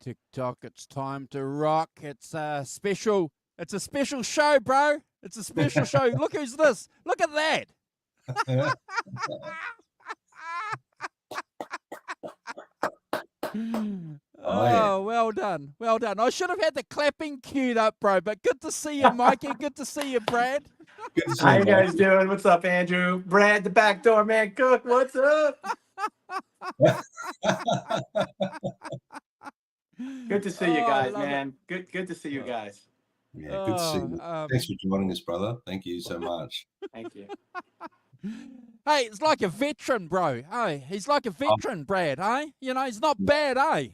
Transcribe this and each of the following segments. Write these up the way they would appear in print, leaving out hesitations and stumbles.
TikTok, it's time to rock. It's a special show, bro. It's a special show. Look who's this. Look at that. Oh, well done. Well done. I should have had the clapping queued up, bro, but good to see you, Mikey. Good to see you, Brad. Good to see How you guys doing? What's up, Andrew? Brad, the backdoor man cook. What's up? Good to see you guys, man. Good to see you guys. Yeah, good to see you. Thanks for joining us, brother. Thank you so much. Thank you. Hey, it's like a veteran, bro. Hey, he's like a veteran, Brad, eh? You know, he's not bad, eh?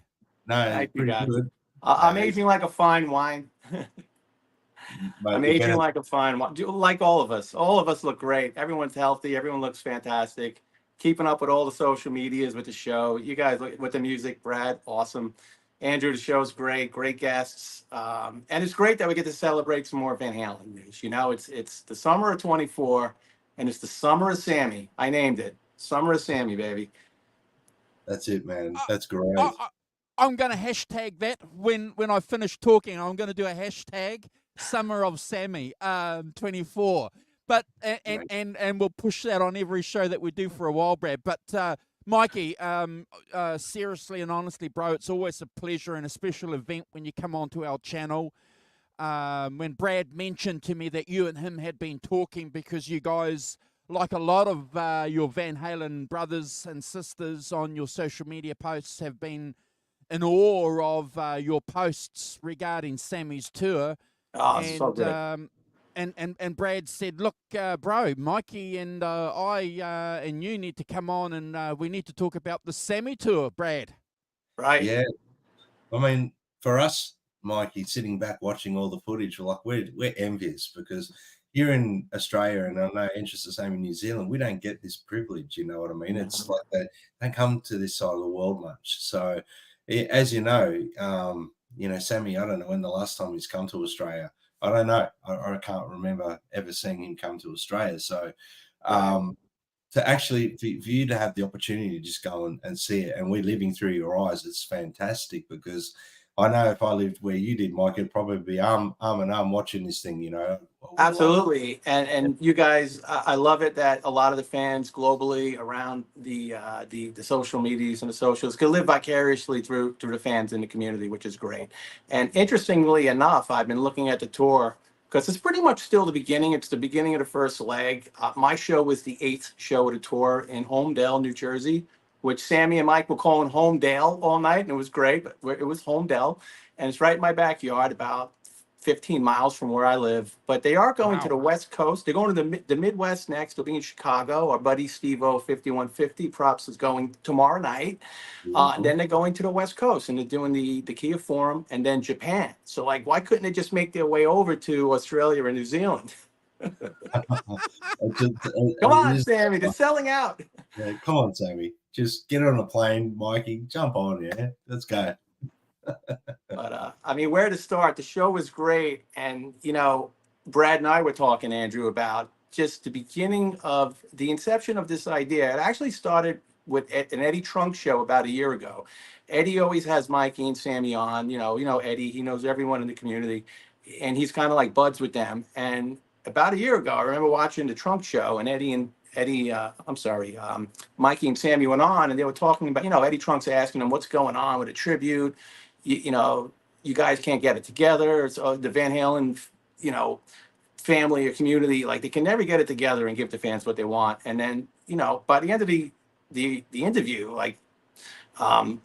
No, pretty good. I'm aging like a fine wine. I'm aging like a fine wine. Like all of us. All of us look great. Everyone's healthy. Everyone looks fantastic. Keeping up with all the social medias with the show. You guys with the music, Brad, awesome. Andrew, the show's great. Great guests. And it's great that we get to celebrate some more Van Halen news. You know, it's the summer of 24, and it's the summer of Sammy. I named it. Summer of Sammy, baby. That's it, man. That's great. I'm going to hashtag that when I finish talking. I'm going to do a hashtag Summer of Sammy 24. But and we'll push that on every show that we do for a while, Brad. But Mikey, seriously and honestly, bro, it's always a pleasure and a special event when you come onto our channel. When Brad mentioned to me that you and him had been talking because you guys, like a lot of your Van Halen brothers and sisters on your social media posts, have been in awe of your posts regarding Sammy's tour. Oh, and, so good. And Brad said, look, bro, Mikey and I and you need to come on and we need to talk about the Sammy tour, Brad. Right. Yeah. I mean, for us, Mikey, sitting back watching all the footage, we're envious because here in Australia, and I know it's just the same in New Zealand, we don't get this privilege, you know what I mean? It's like they don't come to this side of the world much. So, as you know, Sammy, I don't know when the last time he's come to Australia. I don't know. I can't remember ever seeing him come to Australia. So to actually, for you to have the opportunity to just go and see it, and we're living through your eyes, it's fantastic because I know if I lived where you did, Mike, it'd probably be arm in arm watching this thing, you know. Absolutely. And you guys, I love it that a lot of the fans globally around the social medias and the socials can live vicariously through the fans in the community, which is great. And interestingly enough, I've been looking at the tour because it's pretty much still the beginning. It's the beginning of the first leg. My show was the 8th show of the tour in Homedale, New Jersey, which Sammy and Mike were calling Homedale all night, and it was great, but it was Homedale, and it's right in my backyard, about 15 miles from where I live. But they are going to the West Coast. They're going to the Midwest next. They'll be in Chicago. Our buddy Steve-O 5150 Props is going tomorrow night. And then they're going to the West Coast, and they're doing the Kia Forum, and then Japan. So, like, why couldn't they just make their way over to Australia and New Zealand? Come on, Sammy, they're selling out. Yeah, come on, Sammy. Just get on a plane, Mikey. Jump on, yeah. Let's go. But I mean, where to start? The show was great, and you know, Brad and I were talking, Andrew, about just the beginning of the inception of this idea. It actually started with an Eddie Trunk show about a year ago. Eddie always has Mikey and Sammy on. You know Eddie. He knows everyone in the community, and he's kind of like buds with them. And about a year ago, I remember watching the Trunk show, and Mikey and Sammy went on, and they were talking about, Eddie Trunk's asking them what's going on with a tribute. You guys can't get it together. So the Van Halen, family or community, like they can never get it together and give the fans what they want. And then, by the end of the interview, like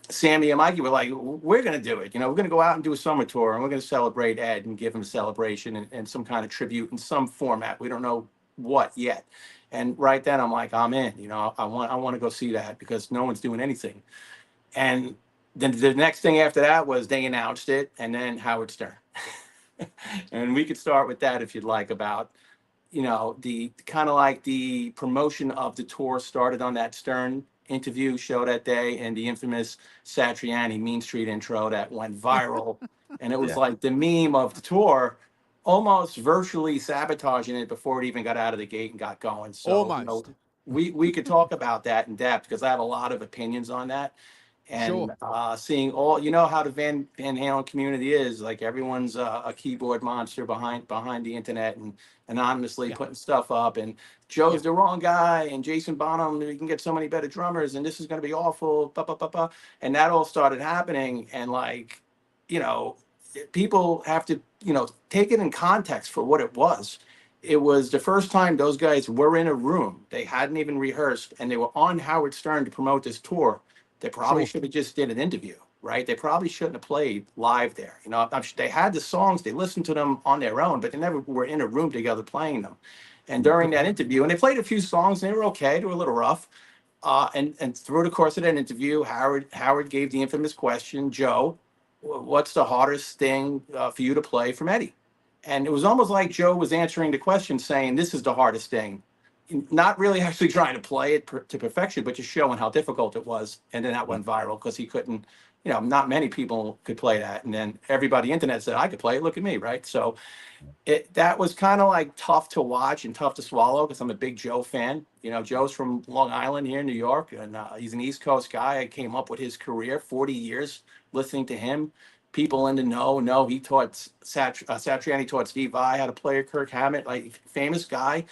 Sammy and Mikey were like, we're going to do it. We're going to go out and do a summer tour, and we're going to celebrate Ed and give him a celebration and some kind of tribute in some format. We don't know what yet. And right then I'm like, I'm in, I want to go see that because no one's doing anything. And then the next thing after that was they announced it, and then Howard Stern. And we could start with that if you'd like, about, you know, the kind of like the promotion of the tour started on that Stern interview show that day, and the infamous Satriani Mean Street intro that went viral. And it was Yeah. like the meme of the tour, almost virtually sabotaging it before it even got out of the gate and got going. So, you know, Almost. we could talk about that in depth because I have a lot of opinions on that. And Sure. seeing all, you know how the Van Halen community is, like everyone's a keyboard monster behind the internet and anonymously Yeah. putting stuff up, and Yeah. Joe's the wrong guy, and Jason Bonham, we can get so many better drummers, and this is going to be awful, blah, blah, blah, blah. And that all started happening. And like, you know, people have to, you know, take it in context for what it was. It was the first time those guys were in a room. They hadn't even rehearsed, and they were on Howard Stern to promote this tour. They probably Sure. should have just did an interview, right? They probably shouldn't have played live there. You know, they had the songs, they listened to them on their own, but they never were in a room together playing them. And during that interview, and they played a few songs, and they were okay. They were a little rough. And through the course of that interview, Howard gave the infamous question, Joe, what's the hardest thing for you to play from Eddie? And it was almost like Joe was answering the question, saying, this is the hardest thing. Not really actually trying to play it to perfection, but just showing how difficult it was. And then that went viral because he couldn't, you know, not many people could play that. And then everybody internet said, I could play it. Look at me, right? So that was kind of like tough to watch and tough to swallow because I'm a big Joe fan. You know, Joe's from Long Island here in New York, and he's an East Coast guy. I came up with his career, 40 years listening to him. People in the know, he taught Satriani taught Steve Vai how to play Kirk Hammett, like famous guy.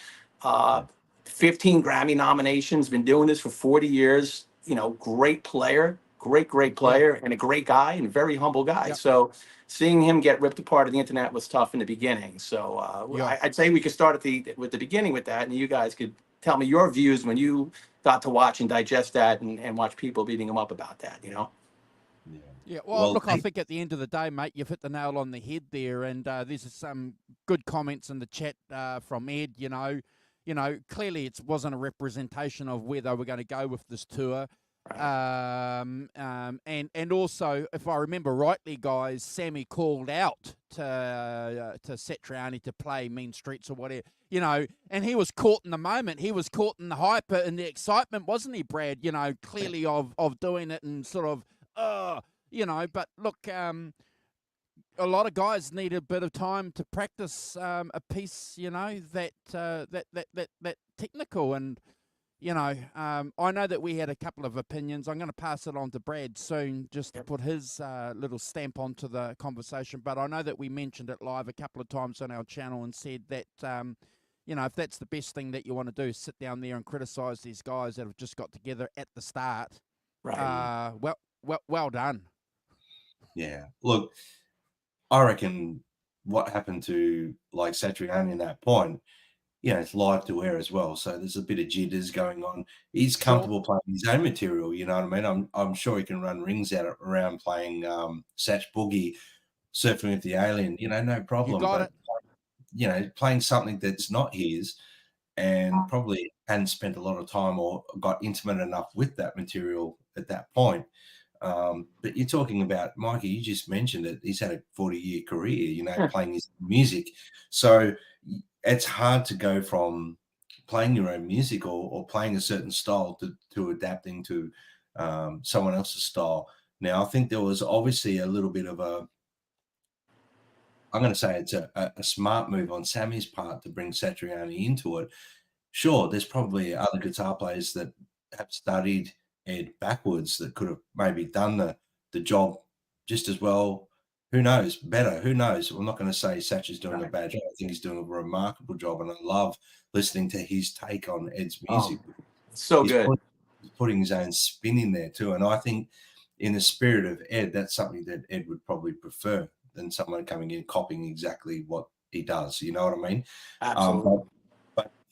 15 Grammy nominations, been doing this for 40 years, you know, great player, great Yeah. player, and a great guy and a very humble guy. Yeah. So seeing him get ripped apart of the internet was tough in the beginning. So Yeah. I'd say we could start with the beginning with that, and you guys could tell me your views when you got to watch and digest that and watch people beating him up about that, you know? Yeah. Yeah, well, look, I think at the end of the day, mate, you've hit the nail on the head there, and there's some good comments in the chat from Ed. You know, clearly it wasn't a representation of where they were going to go with this tour. And also, if I remember rightly, guys, Sammy called out to Satriani to play Mean Streets or whatever, you know, and he was caught in the moment. He was caught in the hype and the excitement, wasn't he, Brad? You know, clearly of doing it and sort of, you know, but look, a lot of guys need a bit of time to practice a piece, you know, that technical. And, you know, I know that we had a couple of opinions. I'm going to pass it on to Brad soon just to put his little stamp onto the conversation. But I know that we mentioned it live a couple of times on our channel and said that, you know, if that's the best thing that you want to do, sit down there and criticize these guys that have just got together at the start. Right. Well done. Yeah. Look, I reckon what happened to like Satriani in that point, you know, it's live to air as well. So there's a bit of jitters going on. He's comfortable playing his own material, you know what I mean? I'm sure he can run rings out around playing Satch Boogie, Surfing with the Alien, you know, no problem. You got But it. you know, playing something that's not his and probably hadn't spent a lot of time or got intimate enough with that material at that point. But you're talking about, Mikey, you just mentioned it. He's had a 40-year career, you know, playing his music. So it's hard to go from playing your own music or playing a certain style to adapting to someone else's style. Now, I think there was obviously a little bit of I'm going to say it's a smart move on Sammy's part to bring Satriani into it. Sure, there's probably other guitar players that have studied Ed backwards that could have maybe done the job just as well. Who knows? Better. Who knows? I'm not going to say Satch is doing a bad job. I think he's doing a remarkable job, and I love listening to his take on Ed's music. So good. He's putting his own spin in there too, and I think in the spirit of Ed, that's something that Ed would probably prefer than someone coming in copying exactly what he does. You know what I mean? Absolutely.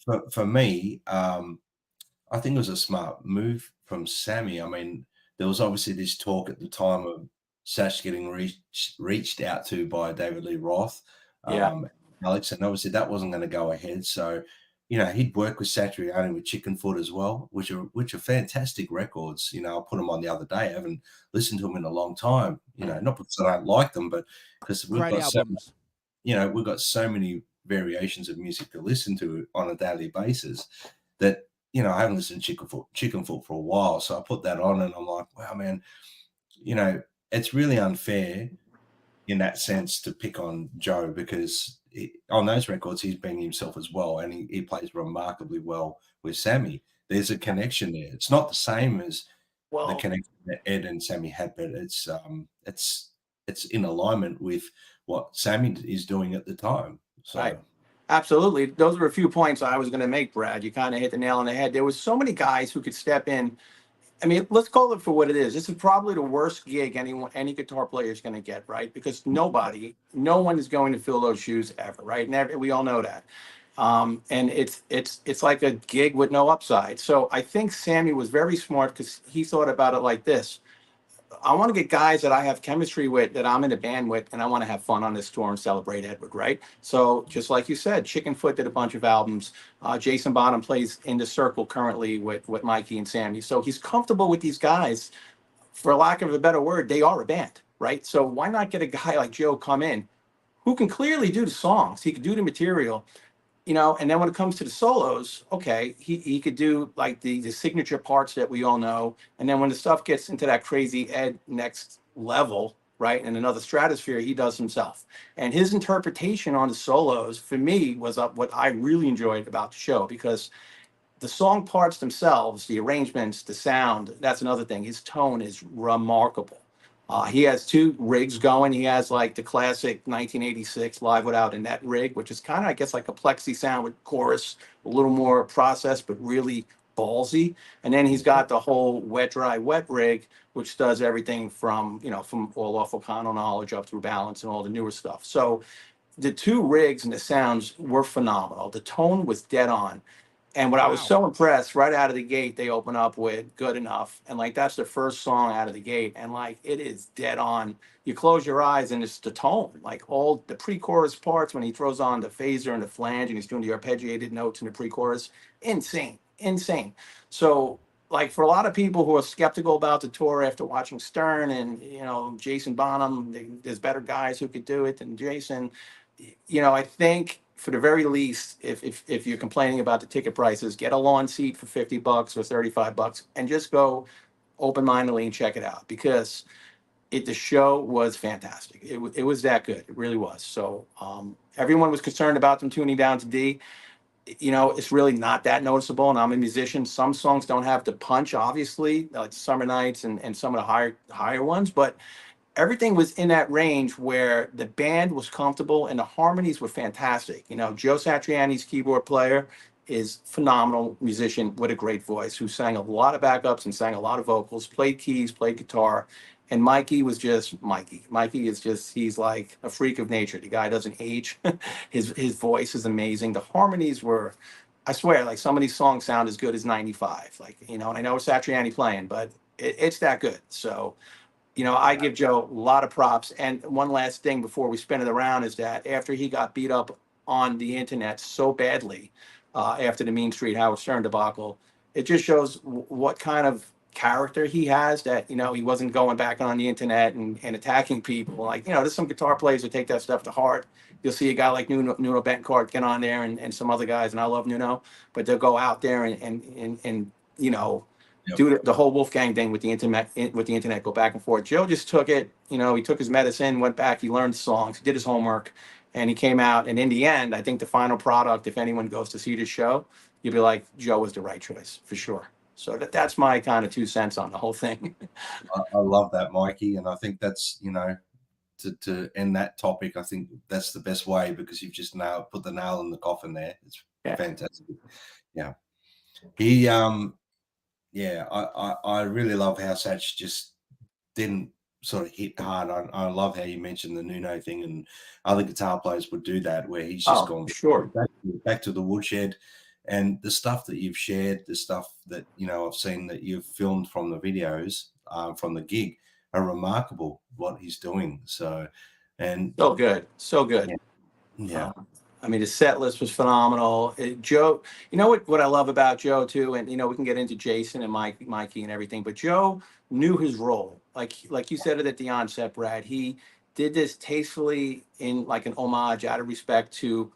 But for me, I think it was a smart move from Sammy. I mean, there was obviously this talk at the time of Sash getting reached out to by David Lee Roth, Alex, and obviously that wasn't going to go ahead. So, you know, he'd work with Satriani with Chicken Foot as well, which are fantastic records. You know, I put them on the other day. I haven't listened to them in a long time. You know, not because I don't like them, but because we've Great got albums. you know, we've got so many variations of music to listen to on a daily basis that, you know, I haven't listened to Chicken Foot for a while. So I put that on and I'm like, wow, man, you know, it's really unfair in that sense to pick on Joe, because on those records, he's being himself as well. And he plays remarkably well with Sammy. There's a connection there. It's not the same as the Well, connection that Ed and Sammy had, but it's in alignment with what Sammy is doing at the time. So right. Absolutely. Those were a few points I was going to make, Brad. You kind of hit the nail on the head. There was so many guys who could step in. I mean, let's call it for what it is. This is probably the worst gig any guitar player is going to get, right? Because no one is going to fill those shoes ever, right? And we all know that. And it's like a gig with no upside. So I think Sammy was very smart because he thought about it like this. I want to get guys that I have chemistry with, that I'm in a band with, and I want to have fun on this tour and celebrate Edward, right? So just like you said, Chicken Foot did a bunch of albums. Jason Bonham plays in the circle currently with Mikey and Sammy. So he's comfortable with these guys. For lack of a better word, they are a band, right? So why not get a guy like Joe come in who can clearly do the songs? He can do the material, you know, and then when it comes to the solos, okay, he could do like the signature parts that we all know. And then when the stuff gets into that crazy Ed next level, right, and another stratosphere, he does himself. And his interpretation on the solos, for me, was what I really enjoyed about the show, because the song parts themselves, the arrangements, the sound, that's another thing. His tone is remarkable. He has two rigs going. He has like the classic 1986 Live Without a Net rig, which is kind of, I guess, like a plexi sound with chorus, a little more processed, but really ballsy. And then he's got the whole wet, dry, wet rig, which does everything from, you know, from All Awful Kano Knowledge up through Balance and all the newer stuff. So the two rigs and the sounds were phenomenal. The tone was dead on. And what I was Wow. so impressed, right out of the gate, they open up with Good Enough. And like, that's the first song out of the gate. And like, it is dead on. You close your eyes and it's the tone, like all the pre-chorus parts when he throws on the phaser and the flange and he's doing the arpeggiated notes in the pre-chorus. Insane, insane. So like, for a lot of people who are skeptical about the tour after watching Stern and, you know, Jason Bonham, there's better guys who could do it than Jason. You know, I think for the very least, if you're complaining about the ticket prices, get a lawn seat for $50 or $35 and just go open-mindedly and check it out, because the show was fantastic. It was that good. It really was. So everyone was concerned about them tuning down to D. You know, it's really not that noticeable. And I'm a musician. Some songs don't have the punch, obviously, like Summer Nights and some of the higher ones, but everything was in that range where the band was comfortable and the harmonies were fantastic. You know, Joe Satriani's keyboard player is phenomenal musician with a great voice, who sang a lot of backups and sang a lot of vocals, played keys, played guitar. And Mikey was just Mikey. Mikey is just, he's like a freak of nature. The guy doesn't age. His voice is amazing. The harmonies were, I swear, like some of these songs sound as good as 95. Like, you know, and I know it's Satriani playing, but it's that good. So, you know, I give Joe a lot of props. And one last thing before we spin it around is that after he got beat up on the internet so badly after the Mean Street Howard Stern debacle, it just shows what kind of character he has, that, you know, he wasn't going back on the internet and attacking people. Like, you know, there's some guitar players that take that stuff to heart. You'll see a guy like Nuno Betancourt get on there and some other guys, and I love Nuno, but they'll go out there and you know, Yep. do the whole Wolfgang thing with the internet, go back and forth. Joe just took it, you know, he took his medicine, went back, he learned songs, he did his homework, and he came out. And in the end, I think the final product, if anyone goes to see the show, you'll be like, Joe was the right choice for sure. So that's my kind of 2 cents on the whole thing. I love that, Mikey. And I think that's, you know, to end that topic, I think that's the best way, because you've just put the nail in the coffin there. It's fantastic. Yeah. Yeah, I really love how Satch just didn't sort of hit hard. I love how you mentioned the Nuno thing, and other guitar players would do that, where he's just gone sure back to the woodshed. And the stuff that you've shared, the stuff that, you know, I've seen that you've filmed from the videos from the gig, are remarkable, what he's doing. So, and so good. yeah. I mean, his set list was phenomenal. Joe, you know what I love about Joe too, and you know, we can get into Jason and Mikey and everything, but Joe knew his role. Like you said it at the onset, Brad. He did this tastefully in like an homage out of respect to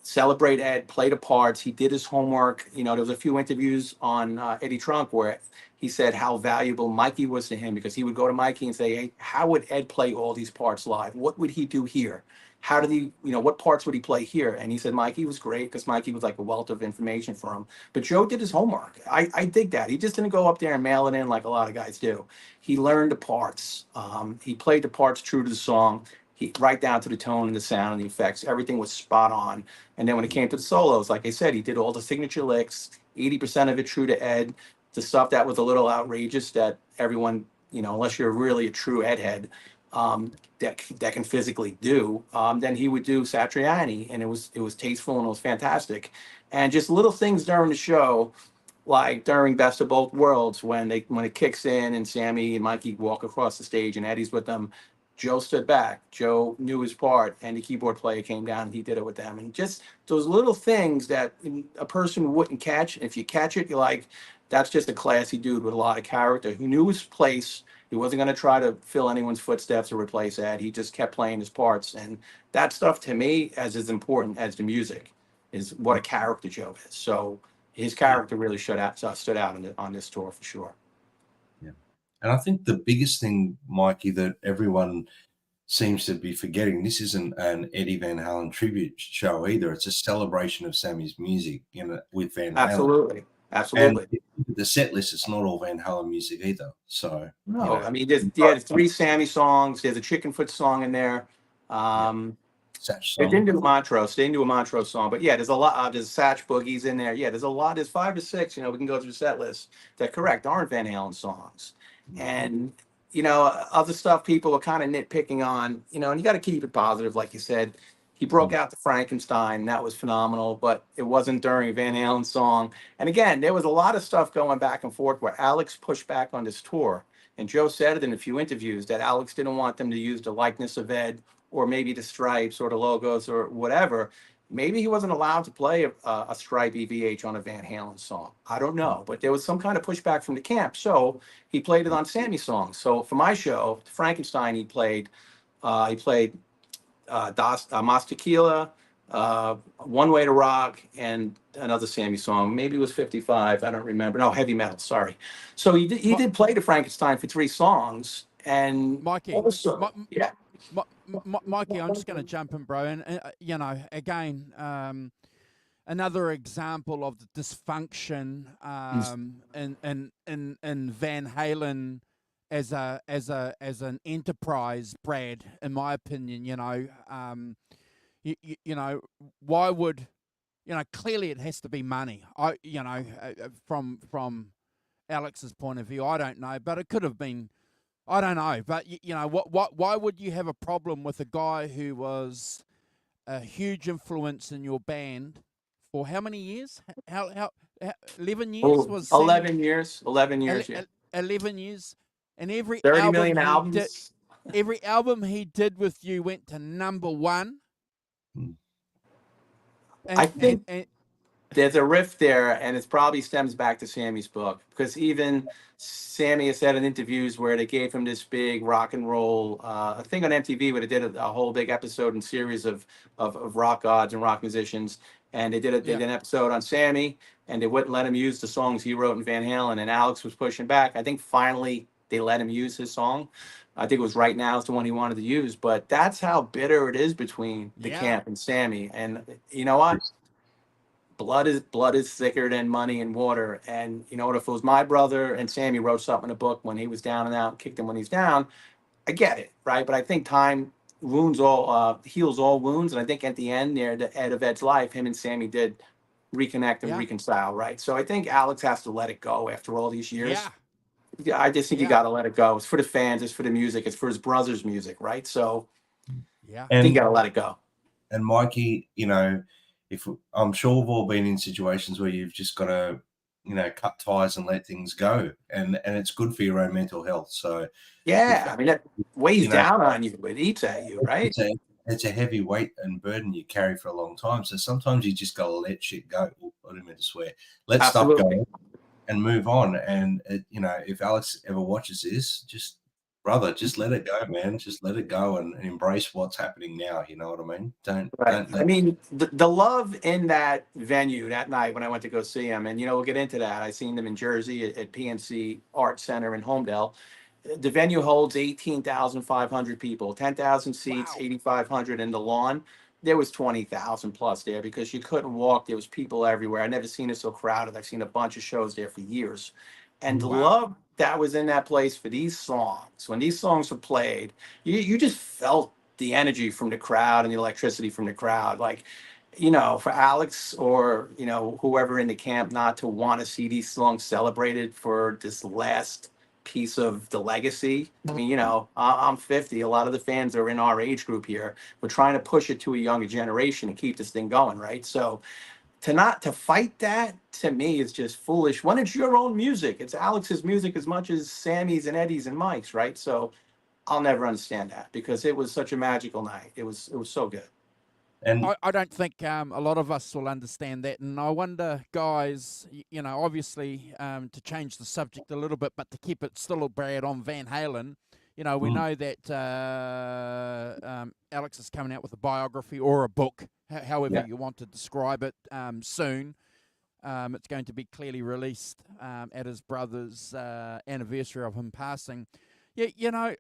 celebrate Ed, play the parts. He did his homework. You know, there was a few interviews on Eddie Trunk where he said how valuable Mikey was to him, because he would go to Mikey and say, hey, how would Ed play all these parts live? What would he do here? How did he, you know, what parts would he play here? And he said Mikey was great because Mikey was like a wealth of information for him. But Joe did his homework. I dig that. He just didn't go up there and mail it in like a lot of guys do. He learned the parts. He played the parts true to the song. Right down to the tone and the sound and the effects. Everything was spot on. And then when it came to the solos, like I said, he did all the signature licks, 80% of it true to Ed. The stuff that was a little outrageous that everyone, you know, unless you're really a true Ed head, that can physically do, then he would do Satriani, and it was tasteful and it was fantastic. And just little things during the show, like during Best of Both Worlds, when it kicks in and Sammy and Mikey walk across the stage and Eddie's with them, Joe stood back. Joe knew his part, and the keyboard player came down and he did it with them. And just those little things that a person wouldn't catch. If you catch it, you're like, that's just a classy dude with a lot of character who knew his place. He wasn't going to try to fill anyone's footsteps or replace Ed. He just kept playing his parts. And that stuff, to me, as important as the music, is what a character Joe is. So his character really stood out on this tour for sure. And I think the biggest thing, Mikey, that everyone seems to be forgetting, this isn't an Eddie Van Halen tribute show either. It's a celebration of Sammy's music, you know, with Van Halen. Absolutely. And the set list, it's not all Van Halen music either. So no, you know, I mean, there's 3 Sammy songs. There's a Chickenfoot song in there. They didn't do a Montrose. They didn't do a Montrose song, but yeah, there's a lot. There's Satch Boogies in there. Yeah, there's a lot. There's 5 to 6. You know, we can go through the set list that aren't Van Halen songs. And, you know, other stuff people are kind of nitpicking on, you know, and you got to keep it positive. Like you said, he broke out the Frankenstein. That was phenomenal, but it wasn't during a Van Halen song. And again, there was a lot of stuff going back and forth where Alex pushed back on this tour. And Joe said it in a few interviews that Alex didn't want them to use the likeness of Ed or maybe the stripes or the logos or whatever. Maybe he wasn't allowed to play a stripe EVH on a Van Halen song. I don't know, but there was some kind of pushback from the camp. So he played it on Sammy's songs. So for my show, Frankenstein, he played Mas Tequila, One Way to Rock, and another Sammy song. Maybe it was 55. I don't remember. No, Heavy Metal. Sorry. So he did play the Frankenstein for 3 songs. And Mikey, also, yeah. Mikey, I'm just going to jump in, bro. And you know, again, another example of the dysfunction in Van Halen as an enterprise, Brad. In my opinion, you know, you know, why would, you know, clearly it has to be money. You know, from Alex's point of view, I don't know, but it could have been. I don't know, but you know, why would you have a problem with a guy who was a huge influence in your band for how many years? How 11 years was 11 years. 11 years. 11 years, and every 30 million albums. Every album he did with you went to #1. I think there's a rift there, and it probably stems back to Sammy's book, because even Sammy has said in interviews where they gave him this big rock and roll thing on MTV, where they did a whole big episode and series of rock gods and rock musicians, and they did an episode on Sammy, and they wouldn't let him use the songs he wrote in Van Halen, and Alex was pushing back. I think finally they let him use his song. I think it was Right Now is the one he wanted to use, but that's how bitter it is between the camp and Sammy. And you know what? Blood is thicker than money and water. And you know what? If it was my brother and Sammy wrote something in a book when he was down and out, kicked him when he's down, I get it, right? But I think time heals all wounds. And I think at the end there, the end of Ed's life, him and Sammy did reconnect and reconcile, right? So I think Alex has to let it go after all these years. Yeah, I just think you got to let it go. It's for the fans. It's for the music. It's for his brother's music, right? So I think you got to let it go. And Mikey, you know, I'm sure we've all been in situations where you've just got to, you know, cut ties and let things go, and it's good for your own mental health. So I mean, that weighs down on you. It eats at you, right? It's a heavy weight and burden you carry for a long time. So sometimes you just got to let shit go. I didn't mean to swear. Let stuff go and move on. And you know, if Alex ever watches this, just brother, just let it go, man. Just let it go and embrace what's happening now. You know what I mean? Don't Right. don't I let. mean, the love in that venue that night when I went to go see him, and we'll get into that. I seen them in Jersey at PNC Art Center in Homedale. The venue holds 18,500 people, 10,000 seats, Wow. 8,500 in the lawn. There was 20,000 plus there because you couldn't walk. There was people everywhere. I never seen it so crowded. I've seen a bunch of shows there for years. And the Wow. love that was in that place for these songs, when these songs were played, you just felt the energy from the crowd and the electricity from the crowd. Like, for Alex or, whoever in the camp not to want to see these songs celebrated for this last piece of the legacy. I mean, I'm 50. A lot of the fans are in our age group here. We're trying to push it to a younger generation and keep this thing going, right? So to fight that, to me, is just foolish when it's your own music. It's Alex's music as much as Sammy's and Eddie's and Mike's, right? So I'll never understand that because it was such a magical night. It was so good. And I don't think a lot of us will understand that, and I wonder, guys, obviously to change the subject a little bit, but to keep it still, Brad, on Van Halen. We know that Alex is coming out with a biography or a book, however you want to describe it, soon. It's going to be clearly released at his brother's anniversary of him passing. Yeah,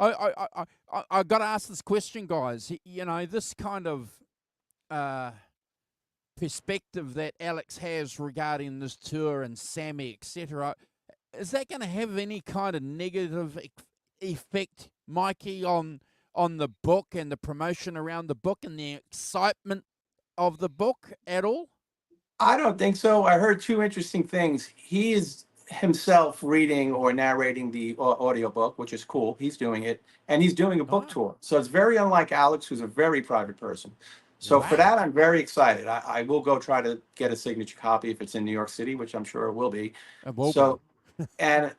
I got to ask this question, guys. This kind of perspective that Alex has regarding this tour and Sammy, etc., is that going to have any kind of negative effect, Mikey, on the book and the promotion around the book and the excitement of the book at all? I don't think so. I heard two interesting things. He is himself reading or narrating the audiobook, which is cool. He's doing it, and he's doing a book tour. So it's very unlike Alex, who's a very private person. So for that, I'm very excited. I will go try to get a signature copy if it's in New York City, which I'm sure it will be. And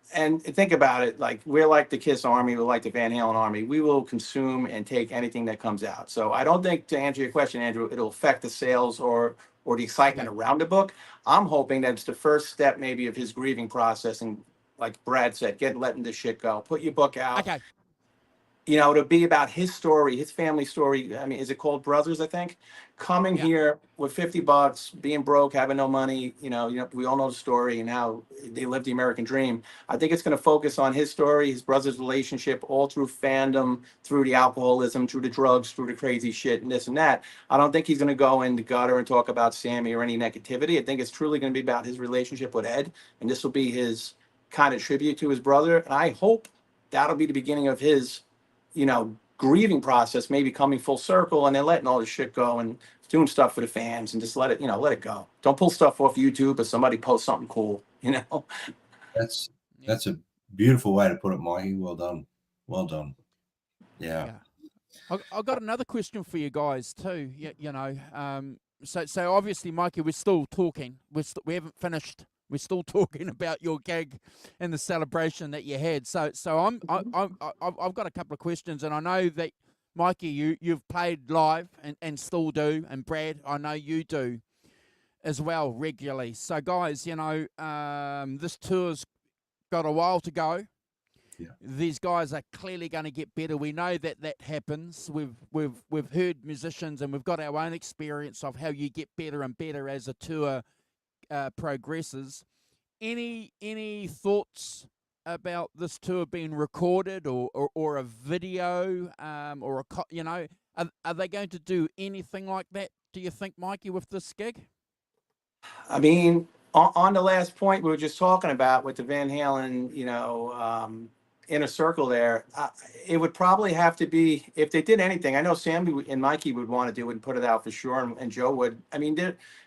think about it, like we're like the Kiss Army, we're like the Van Halen Army. We will consume and take anything that comes out. So I don't think, to answer your question, Andrew, it'll affect the sales or the excitement around the book. I'm hoping that it's the first step maybe of his grieving process. And like Brad said, letting this shit go. Put your book out. Okay. To be about his story, his family story. I mean, is it called Brothers, I think? Coming here with $50, being broke, having no money, we all know the story and how they lived the American dream. I think it's going to focus on his story, his brother's relationship, all through fandom, through the alcoholism, through the drugs, through the crazy shit and this and that. I don't think he's going to go in the gutter and talk about Sammy or any negativity. I think it's truly going to be about his relationship with Ed, and this will be his kind of tribute to his brother. And I hope that'll be the beginning of his grieving process, maybe coming full circle and then letting all this shit go and doing stuff for the fans and just let it go. Don't pull stuff off YouTube or somebody post something cool, That's a beautiful way to put it, Mikey. Well done. Well done. Yeah. I've got another question for you guys too. So obviously, Mikey, we're still talking. We haven't finished. We're still talking about your gig and the celebration that you had. So I've got a couple of questions, and I know that Mikey, you've played live and still do, and Brad, I know you do as well regularly. So guys, this tour's got a while to go. Yeah. These guys are clearly going to get better. We know that happens. We've heard musicians, and we've got our own experience of how you get better and better as a tour progresses. Any thoughts about this tour being recorded or a video or are they going to do anything like that, do you think, Mikey, with this gig? I mean, on the last point we were just talking about with the Van Halen, inner circle there, it would probably have to be, if they did anything, I know Sammy and Mikey would want to do it and put it out for sure, and Joe would. I mean,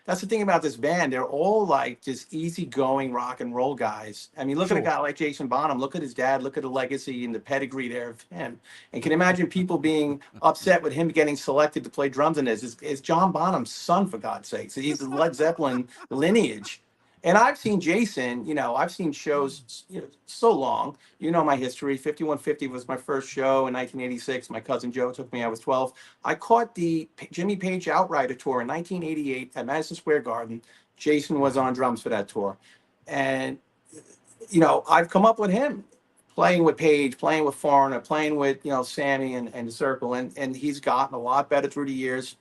that's the thing about this band. They're all like just easygoing rock and roll guys. I mean, look at a guy like Jason Bonham. Look at his dad. Look at the legacy and the pedigree there of him. And can you imagine people being upset with him getting selected to play drums in this? It's John Bonham's son, for God's sakes. He's the Led Zeppelin lineage. And I've seen Jason, I've seen shows, so long. My history. 5150 was my first show in 1986. My cousin Joe took me. I was 12. I caught the Jimmy Page Outrider tour in 1988 at Madison Square Garden. Jason was on drums for that tour. And, I've come up with him playing with Paige, playing with Foreigner, playing with, you know, Sammy and the Circle, and he's gotten a lot better through the years.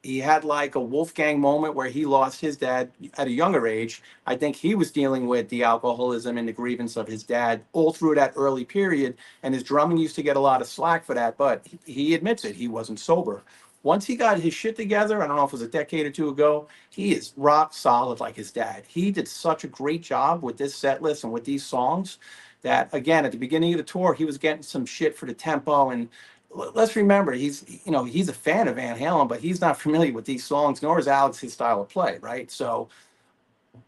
He had like a Wolfgang moment where he lost his dad at a younger age. I think he was dealing with the alcoholism and the grievance of his dad all through that early period. And his drumming used to get a lot of slack for that, but he admits it, he wasn't sober. Once he got his shit together, I don't know if it was a decade or two ago, he is rock solid like his dad. He did such a great job with this set list and with these songs that, again, at the beginning of the tour, he was getting some shit for the tempo. And let's remember, he's a fan of Van Halen, but he's not familiar with these songs, nor is Alex his style of play, right? So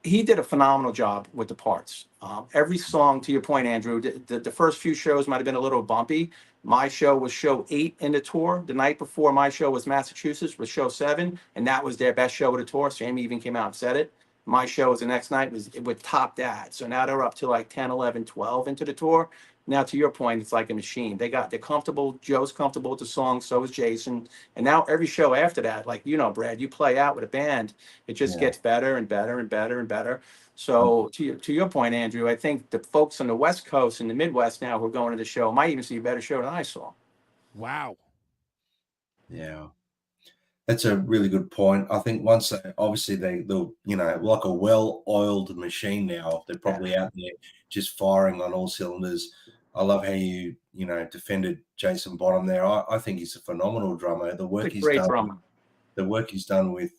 he did a phenomenal job with the parts. Every song, to your point, Andrew, the first few shows might have been a little bumpy. My show was show 8 in the tour. The night before my show was Massachusetts, was show 7, and that was their best show of the tour. Sammy even came out and said it. My show was the next night, it would top that. So now they're up to like 10, 11, 12 into the tour. Now, to your point, it's like a machine. They're comfortable. Joe's comfortable with the song. So is Jason. And now every show after that, like, you know, Brad, you play out with a band, it just gets better and better and better and better. So to your point, Andrew, I think the folks on the West Coast and the Midwest now who are going to the show might even see a better show than I saw. Wow. Yeah. That's a really good point. I think once they'll, you know, like a well-oiled machine now, they're probably out there just firing on all cylinders. I love how you defended Jason Bonham there. I think he's a phenomenal drummer. The work he's done with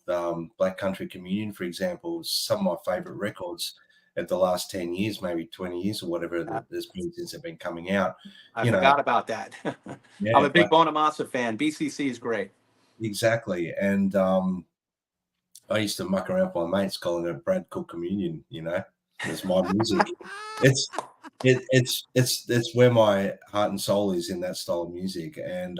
Black Country Communion, for example, is some of my favorite records of the last 10 years, maybe 20 years or whatever there's been since they've been coming out. I forgot about that. I'm a big Bonamassa fan. BCC is great. Exactly. And I used to muck around with my mates calling it Brad Cook Communion, you know. It's my music. It's where my heart and soul is in that style of music. And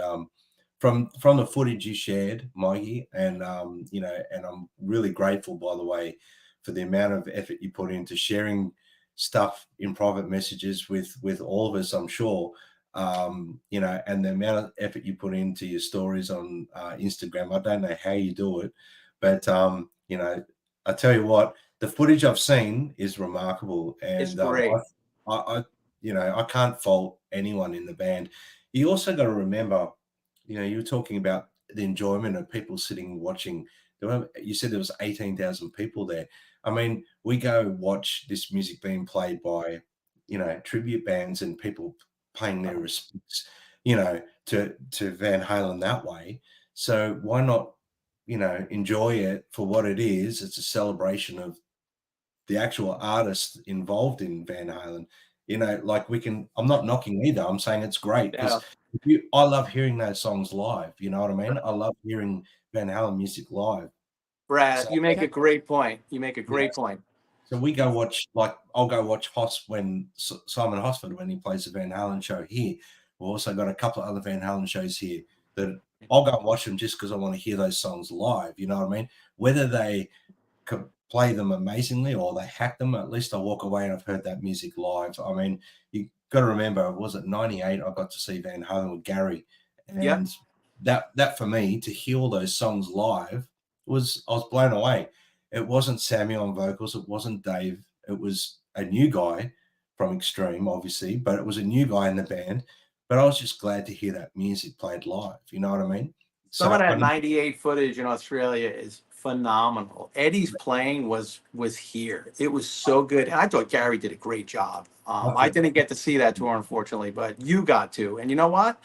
from the footage you shared, Mikey, and and I'm really grateful, by the way, for the amount of effort you put into sharing stuff in private messages with all of us, I'm sure. And the amount of effort you put into your stories on Instagram. I don't know how you do it, but I tell you what, the footage I've seen is remarkable, and it's great. I can't fault anyone in the band. You also got to remember, you were talking about the enjoyment of people sitting watching. You said there was 18,000 people there. I mean, we go watch this music being played by, tribute bands and people paying their respects, to Van Halen that way. So why not, enjoy it for what it is? It's a celebration of the actual artist involved in Van Halen. I'm not knocking either. I'm saying it's great because I love hearing those songs live. You know what I mean? I love hearing Van Halen music live. Brad, you make a great point. Point. So we go watch, I'll go watch Simon Hosford when he plays the Van Halen show here. We've also got a couple of other Van Halen shows here that I'll go and watch them just because I want to hear those songs live. You know what I mean? Whether they could play them amazingly or they hack them, at least I walk away and I've heard that music live. I mean, you got to remember, was it 98? I got to see Van Halen with Gary. And that for me, to hear all those songs live, I was blown away. It wasn't Sammy on vocals. It wasn't Dave. It was a new guy from Extreme, obviously, but it was a new guy in the band. But I was just glad to hear that music played live. You know what I mean? Some of that 98 footage in Australia is phenomenal. Eddie's playing was here. It was so good. And I thought Gary did a great job. I didn't get to see that tour, unfortunately, but you got to. And you know what?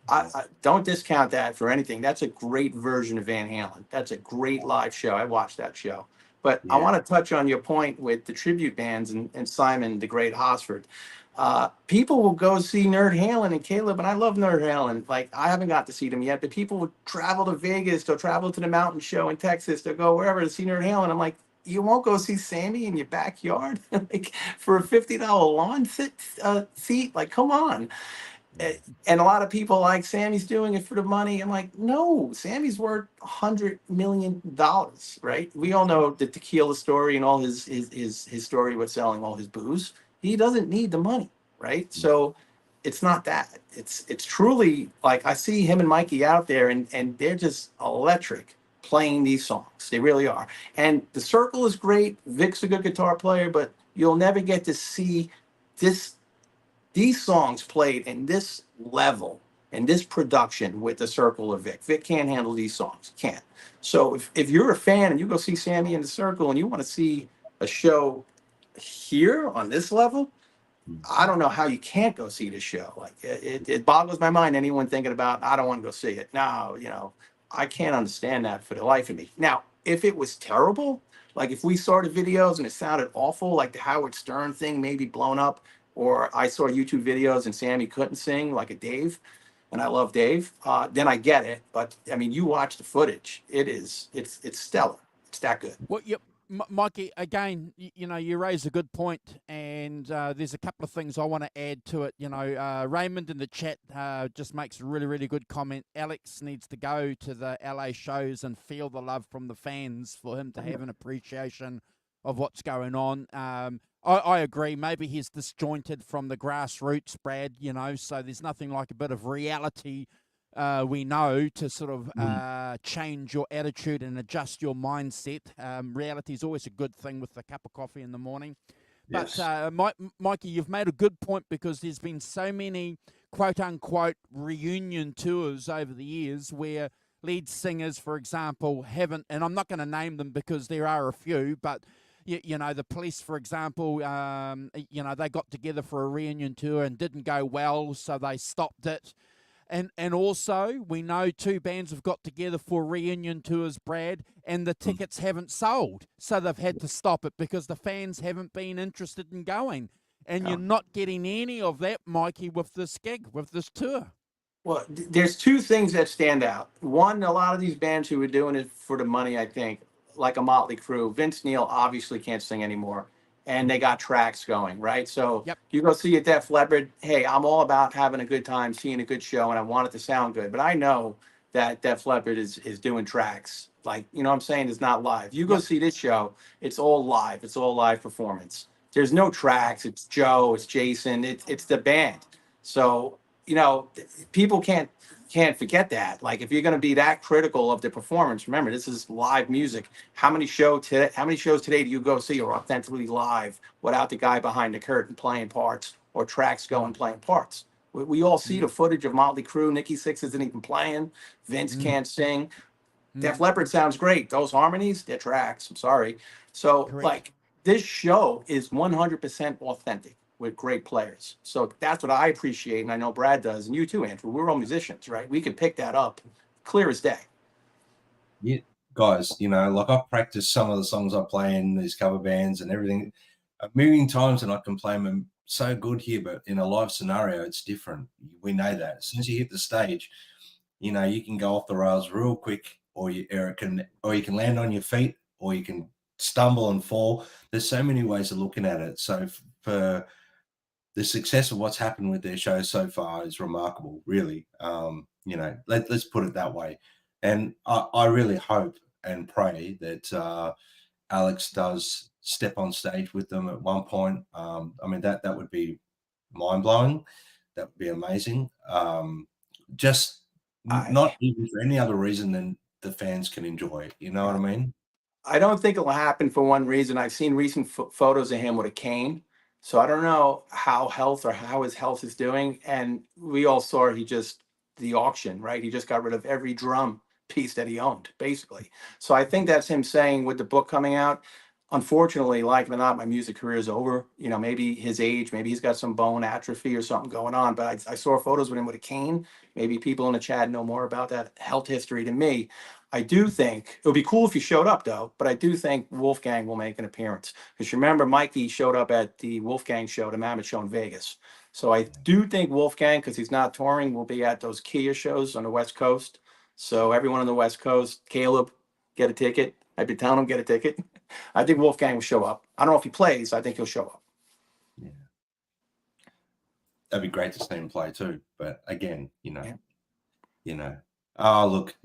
I don't discount that for anything. That's a great version of Van Halen. That's a great live show. I watched that show. But I want to touch on your point with the tribute bands and Simon, the great Hosford. People will go see Nerd Halen and Caleb, and I love Nerd Halen. Like, I haven't got to see them yet, but people would travel to Vegas, they'll travel to the Mountain Show in Texas, they'll go wherever to see Nerd Halen. I'm like, you won't go see Sammy in your backyard like for a $50 lawn seat? Like, come on. And a lot of people like Sammy's doing it for the money. I'm like, no, Sammy's worth $100 million, right? We all know the tequila story and all his story with selling all his booze. He doesn't need the money, right? So it's not that. It's truly like I see him and Mikey out there and they're just electric playing these songs. They really are. And the Circle is great. Vic's a good guitar player, but you'll never get to see this these songs played in this level and this production with the Circle of Vic. Vic can't handle these songs. Can't. So if you're a fan and you go see Sammy in the Circle and you want to see a show here on this level, I don't know how you can't go see this show. Like it boggles my mind. Anyone thinking about, I don't want to go see it. No, I can't understand that for the life of me. Now, if it was terrible, like if we saw the videos and it sounded awful, like the Howard Stern thing maybe blown up, or I saw YouTube videos and Sammy couldn't sing like a Dave, and I love Dave, then I get it. But I mean, you watch the footage, it's stellar. It's that good. Well, yep. Mikey, again, you raise a good point, and there's a couple of things I want to add to it. Raymond in the chat just makes a really, really good comment. Alex needs to go to the LA shows and feel the love from the fans for him to have an appreciation of what's going on. I agree. Maybe he's disjointed from the grassroots, Brad, so there's nothing like a bit of reality we know to sort of change your attitude and adjust your mindset. Reality is always a good thing with a cup of coffee in the morning. Yes. But Mikey, you've made a good point, because there's been so many quote-unquote reunion tours over the years where lead singers, for example, haven't, and I'm not going to name them because there are a few, but the Police, for example, they got together for a reunion tour and didn't go well, so they stopped it. And also, we know two bands have got together for reunion tours, Brad, and the tickets haven't sold. So they've had to stop it because the fans haven't been interested in going. And you're not getting any of that, Mikey, with this gig, with this tour. Well, there's two things that stand out. One, a lot of these bands who were doing it for the money, I think, like a Motley Crue, Vince Neil obviously can't sing anymore. And they got tracks going, right? So you go see at Def Leppard, hey, I'm all about having a good time, seeing a good show, and I want it to sound good. But I know that Def Leppard is doing tracks. Like, what I'm saying, is not live. You go see this show, it's all live. It's all live performance. There's no tracks. It's Joe, it's Jason, it's the band. So, people can't forget that. Like, if you're going to be that critical of the performance, remember, this is live music. How many shows today do you go see are authentically live without the guy behind the curtain playing parts or tracks going playing parts? We all see the footage of Motley Crue. Nikki Sixx isn't even playing. Vince can't sing. Def Leppard sounds great. Those harmonies, they're tracks. I'm sorry. So, like, this show is 100% authentic with great players. So that's what I appreciate, and I know Brad does, and you too, Andrew. We're all musicians, right? We can pick that up clear as day. Yeah, guys, like I've practiced some of the songs I play in these cover bands and everything a million times, and I can play them so good here, but in a live scenario, it's different. We know that. As soon as you hit the stage, you can go off the rails real quick, or you can land on your feet, or you can stumble and fall. There's so many ways of looking at it. So for the success of what's happened with their show so far is remarkable, really. Let's put it that way. And I really hope and pray that Alex does step on stage with them at one point. That would be mind-blowing. That would be amazing. Not even for any other reason than the fans can enjoy it. You know what I mean? I don't think it'll happen for one reason. I've seen recent photos of him with a cane. So I don't know how his health is doing. And we all saw the auction, right? He just got rid of every drum piece that he owned, basically. So I think that's him saying, with the book coming out, unfortunately, like it or not, my music career is over. Maybe his age, maybe he's got some bone atrophy or something going on. But I saw photos with him with a cane. Maybe people in the chat know more about that health history than me. I do think it would be cool if he showed up, though. But I do think Wolfgang will make an appearance. Because remember, Mikey showed up at the Wolfgang show, the Mammoth show in Vegas. So I do think Wolfgang, because he's not touring, will be at those Kia shows on the West Coast. So everyone on the West Coast, Caleb, get a ticket. I've been telling him, get a ticket. I think Wolfgang will show up. I don't know if he plays. I think he'll show up. Yeah. That'd be great to see him play too. But again, Oh, look,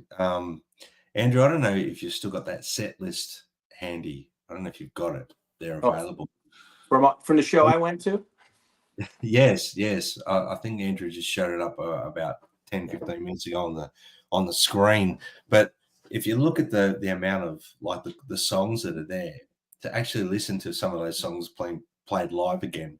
Andrew, I don't know if you've still got that set list handy. I don't know if you've got it. They're available. From the show I went to? Yes. I think Andrew just showed it up about 10, 15 minutes ago on the screen. But if you look at the amount of like the songs that are there, to actually listen to some of those songs played live again,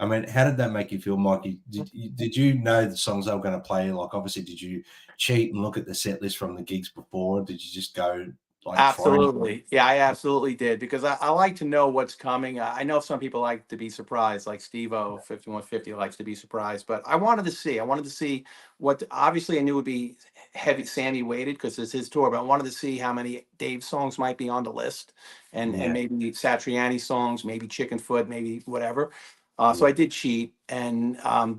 I mean, how did that make you feel, Mikey? Did you know the songs they were going to play? Like, obviously, did you cheat and look at the set list from the gigs before? Or did you just go like Absolutely. Yeah, I absolutely did, because I like to know what's coming. I know some people like to be surprised, like Steve-O 5150 likes to be surprised, but I wanted to see. I wanted to see what, obviously I knew it would be heavy, Sammy weighted because it's his tour, but I wanted to see how many Dave songs might be on the list, and maybe Satriani songs, maybe Chicken Foot, maybe whatever. So I did cheat, and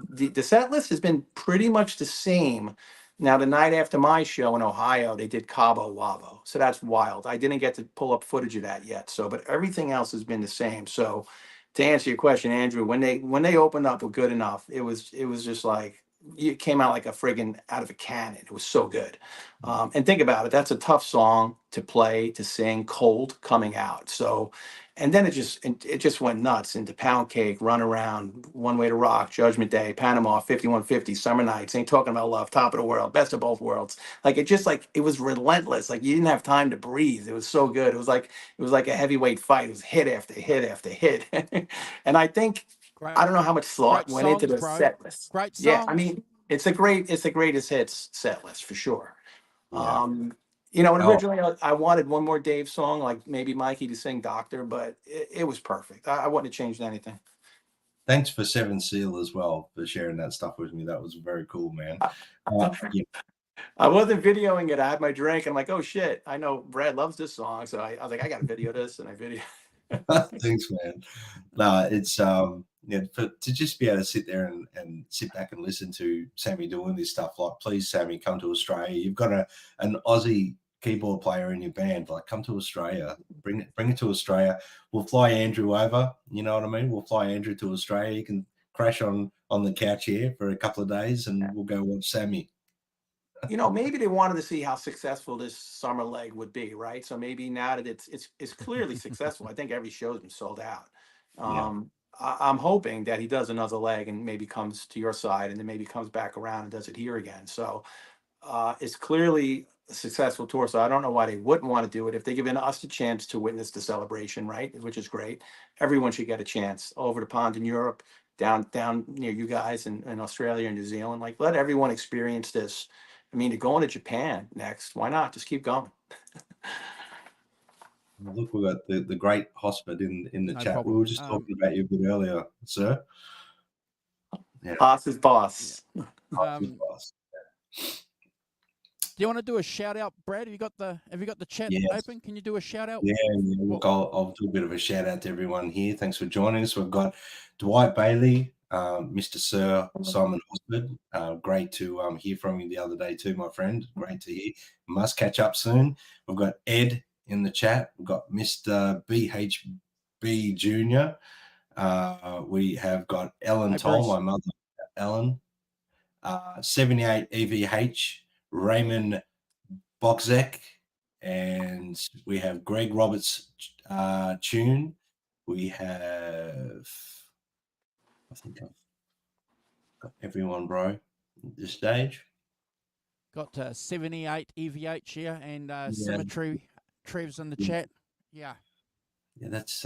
the set list has been pretty much the same. Now, the night after my show in Ohio, they did Cabo Wabo. So that's wild. I didn't get to pull up footage of that yet. So, but everything else has been the same. So to answer your question, Andrew, when they opened up with Good Enough, it was just like, it came out like a friggin' out of a cannon. It was so good. And think about it. That's a tough song to play, to sing, cold coming out. So, and then it just went nuts into Pound Cake, Run Around, One Way to Rock, Judgment Day, Panama, 5150, Summer Nights, Ain't Talking About Love, Top of the World, Best of Both Worlds. Like, it just, like, it was relentless. Like, you didn't have time to breathe. It was so good. It was like a heavyweight fight. It was hit after hit after hit. And I think, I don't know how much thought went into the set list. Great songs. Yeah, I mean, it's the greatest hits set list for sure. Yeah. You know, and originally I wanted one more Dave song, like maybe Mikey to sing Doctor, but it was perfect. I wouldn't have changed anything. Thanks for Seven Seal as well for sharing that stuff with me. That was very cool, man. I wasn't videoing it. I had my drink. I'm like, oh shit, I know Brad loves this song, so I was like, I got to video this, and I video. Thanks, man. No, it's to just be able to sit there and sit back and listen to Sammy doing this stuff. Like, please, Sammy, come to Australia. You've got an Aussie keyboard player in your band. Like, come to Australia. Bring it to Australia. We'll fly Andrew over. You know what I mean? We'll fly Andrew to Australia. You can crash on the couch here for a couple of days, and we'll go watch Sammy. You know, maybe they wanted to see how successful this summer leg would be, right? So maybe now that it's clearly successful, I think every show's been sold out. I'm hoping that he does another leg and maybe comes to your side, and then maybe comes back around and does it here again. So it's clearly a successful tour. So I don't know why they wouldn't want to do it. If they're giving us the chance to witness the celebration, right, which is great, everyone should get a chance. Over the pond in Europe, down near you guys in Australia and New Zealand, like, let everyone experience this. I mean, they're going to Japan next. Why not? Just keep going. Look, we got the great Hospit in the chat. Problem. We were just talking about you a bit earlier, sir. Yeah. Boss is boss. Do you want to do a shout out, Brad? Have you got the chat open? Can you do a shout out? Yeah. Look, I'll do a bit of a shout out to everyone here. Thanks for joining us. We've got Dwight Bailey, Mr. Sir Simon Hospit. Great to hear from you the other day too, my friend. Great to hear. Must catch up soon. We've got Ed in the chat. We've got Mr. BHB Jr. We have got Ellen Toll, my mother, Ellen. 78 EVH, Raymond Boxek, and we have Greg Roberts Tune. We have, I think I've got everyone, bro, at this stage. Got 78 EVH here, and Symmetry Trev's in the chat. Yeah, that's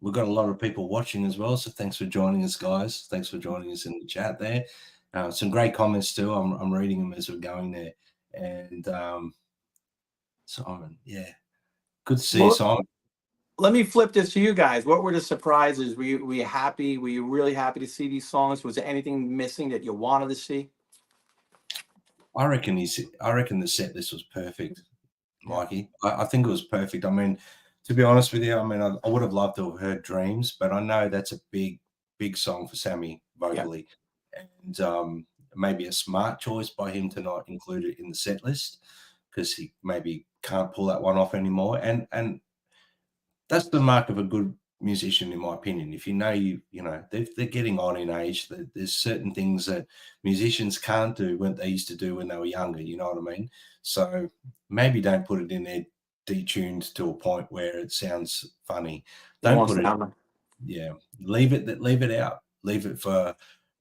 we've got a lot of people watching as well, so thanks for joining us, guys. Thanks for joining us in the chat there. Some great comments too. I'm reading them as we're going there. And Simon, good to see you, Simon. Let me flip this to you guys. What were the surprises? Were you happy? Were you really happy to see these songs? Was there anything missing that you wanted to see? I reckon the set list was perfect, Mikey. I think it was perfect. I mean, to be honest with you, I mean, I would have loved to have heard Dreams, but I know that's a big song for Sammy vocally. And maybe a smart choice by him to not include it in the set list, because he maybe can't pull that one off anymore. And that's the mark of a good musician, in my opinion. If you know, they're getting on in age. There's certain things that musicians can't do when they used to do when they were younger. You know what I mean? So maybe don't put it in there detuned to a point where it sounds funny. Don't put it. Yeah, leave it out. Leave it for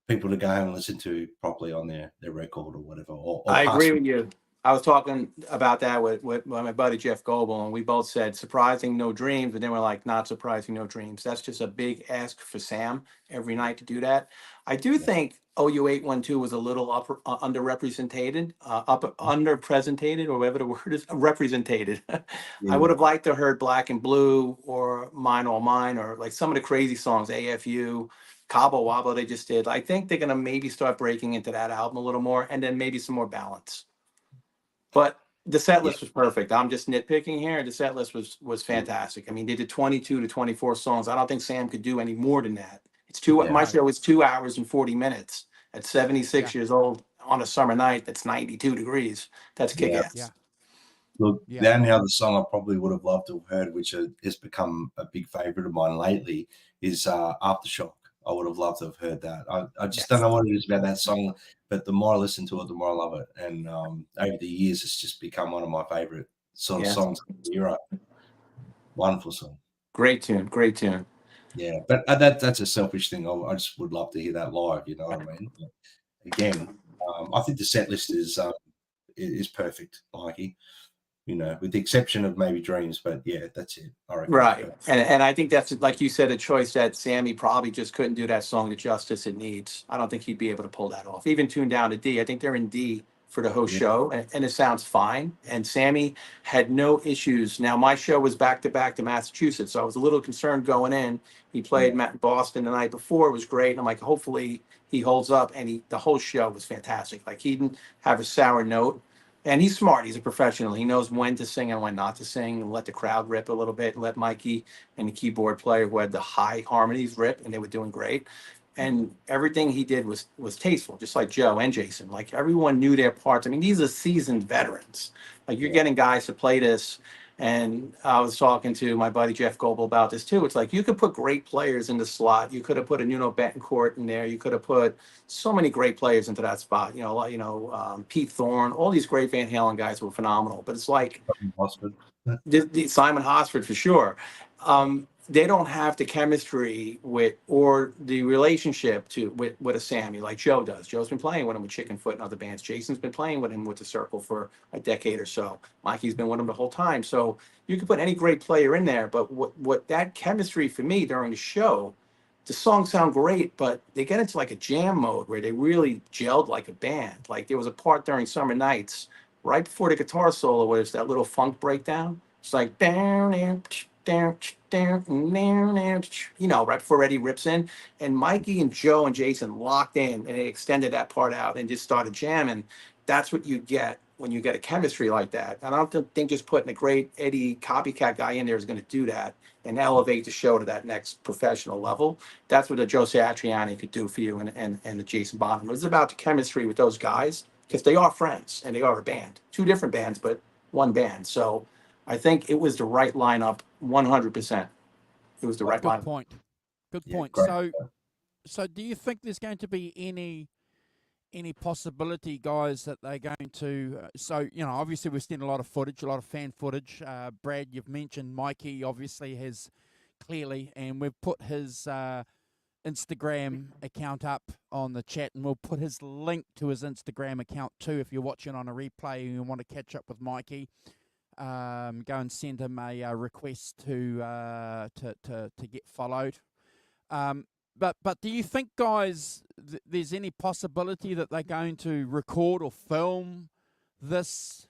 people to go home and listen to properly on their record or whatever. Or I agree with you. I was talking about that with my buddy Jeff Goebel, and we both said surprising no dreams, but then we're like, not surprising no dreams. That's just a big ask for Sam every night to do that. I do think OU812 was a little underrepresented, underpresented, or whatever the word is, represented. I would have liked to heard Black and Blue or Mine All Mine, or like some of the crazy songs, AFU, Cabo Wabo they just did. I think they're gonna maybe start breaking into that album a little more, and then maybe some more balance. But the set list was perfect. I'm just nitpicking here. The set list was fantastic. I mean, they did 22 to 24 songs. I don't think Sam could do any more than that. It's two. My show is 2 hours and 40 minutes. At 76 years old on a summer night, that's 92 degrees. That's kick ass. Yeah. Look, the only other song I probably would have loved to have heard, which has become a big favorite of mine lately, is Aftershock. I would have loved to have heard that. I just don't know what it is about that song, but the more I listen to it, the more I love it. And over the years, it's just become one of my favorite sort of songs of the era. Wonderful song. Great tune. Great tune. Yeah, but that's a selfish thing. I just would love to hear that live. You know what I mean? But again, I think the set list is perfect, Mikey. You know, with the exception of maybe Dreams, but yeah, that's it. I reckon. Right. And I think that's, like you said, a choice that Sammy probably just couldn't do that song the justice it needs. I don't think he'd be able to pull that off. Even tuned down to D. I think they're in D for the whole show, and it sounds fine. And Sammy had no issues. Now, my show was back-to-back to Massachusetts, so I was a little concerned going in. He played Boston the night before. It was great. And I'm like, hopefully he holds up. And the whole show was fantastic. Like, he didn't have a sour note. And he's smart. He's a professional. He knows when to sing and when not to sing, and let the crowd rip a little bit, and let Mikey and the keyboard player who had the high harmonies rip, and they were doing great. And everything he did was tasteful, just like Joe and Jason. Like, everyone knew their parts. I mean, these are seasoned veterans. Like, you're getting guys to play this. And I was talking to my buddy Jeff Goebel about this too. It's like, you could put great players in the slot. You could have put a Nuno Betancourt in there. You could have put so many great players into that spot. Pete Thorne, all these great Van Halen guys were phenomenal. But it's like Simon Hosford for sure. They don't have the chemistry or the relationship with a Sammy like Joe does. Joe's been playing with him with Chickenfoot and other bands. Jason's been playing with him with the Circle for a decade or so. Mikey's been with him the whole time. So you can put any great player in there, but what that chemistry for me during the show, the songs sound great, but they get into like a jam mode where they really gelled like a band. Like, there was a part during Summer Nights right before the guitar solo where it's that little funk breakdown. It's like down, right before Eddie rips in, and Mikey and Joe and Jason locked in, and they extended that part out and just started jamming. That's what you get when you get a chemistry like that. And I don't think just putting a great Eddie copycat guy in there is going to do that and elevate the show to that next professional level. That's what the Joe Satriani could do for you, and the Jason Bonham. It's about the chemistry with those guys, because they are friends and they are a band, two different bands, but one band. So I think it was the right lineup, 100%. It was the right lineup. Good point. So do you think there's going to be any possibility, guys, that they're going to? Obviously we've seen a lot of footage, a lot of fan footage. Brad, you've mentioned Mikey obviously has clearly, and we've put his Instagram account up on the chat, and we'll put his link to his Instagram account too if you're watching on a replay and you want to catch up with Mikey. Go and send him a request to get followed. But do you think, guys, there's any possibility that they're going to record or film this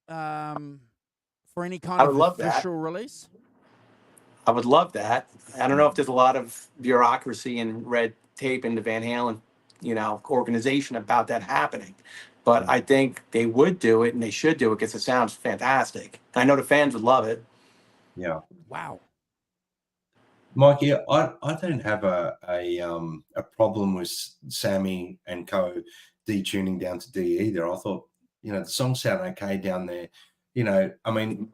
for any kind of official release? I would love that. I don't know if there's a lot of bureaucracy and red tape in the Van Halen, organization about that happening. But I think they would do it, and they should do it, because it sounds fantastic. I know the fans would love it. Yeah. Wow. Mikey, I don't have a problem with Sammy and co detuning down to D either. I thought, the songs sound okay down there. I mean,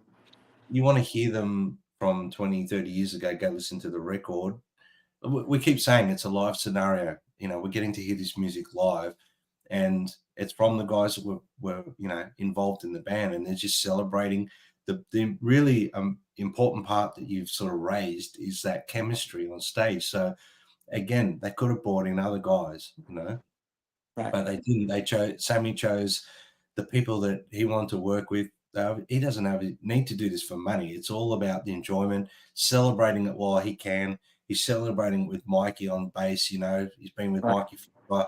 you want to hear them from 20, 30 years ago, go listen to the record. We keep saying it's a live scenario. We're getting to hear this music live, and it's from the guys that were involved in the band, and they're just celebrating. The really important part that you've sort of raised is that chemistry on stage. So again, they could have brought in other guys, right, but they didn't. Sammy chose the people that he wanted to work with. He doesn't need to do this for money. It's all about the enjoyment, celebrating it while he can. He's celebrating with Mikey on bass. You know, he's been with Mikey for,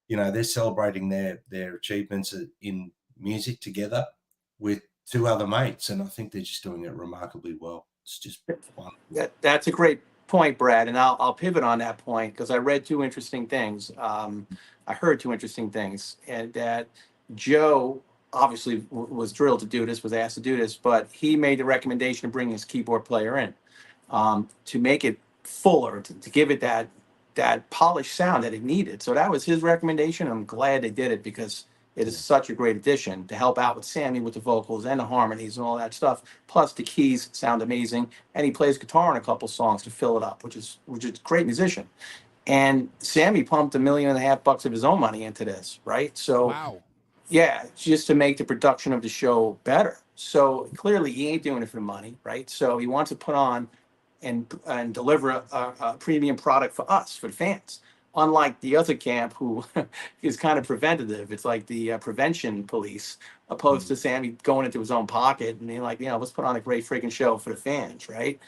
you know, they're celebrating their achievements in music together with two other mates, and I think they're just doing it remarkably well. It's just fun. That's a great point, Brad, and I'll pivot on that point because I read two interesting things. I heard two interesting things, and that Joe obviously was drilled to do this, was asked to do this, but he made the recommendation to bring his keyboard player in to make it fuller, to give it that polished sound that it needed. So that was his recommendation. I'm glad they did it because it is such a great addition to help out with Sammy with the vocals and the harmonies and all that stuff. Plus the keys sound amazing, and he plays guitar on a couple songs to fill it up, which is a great musician. And Sammy pumped $1.5 million of his own money into this, right? So, Wow. yeah, just to make the production of the show better. So clearly he ain't doing it for the money, right? So he wants to put on and deliver a premium product for us, for the fans. Unlike the other camp who is kind of preventative. It's like the prevention police, opposed to Sammy going into his own pocket and being like, you know, let's put on a great freaking show for the fans, right?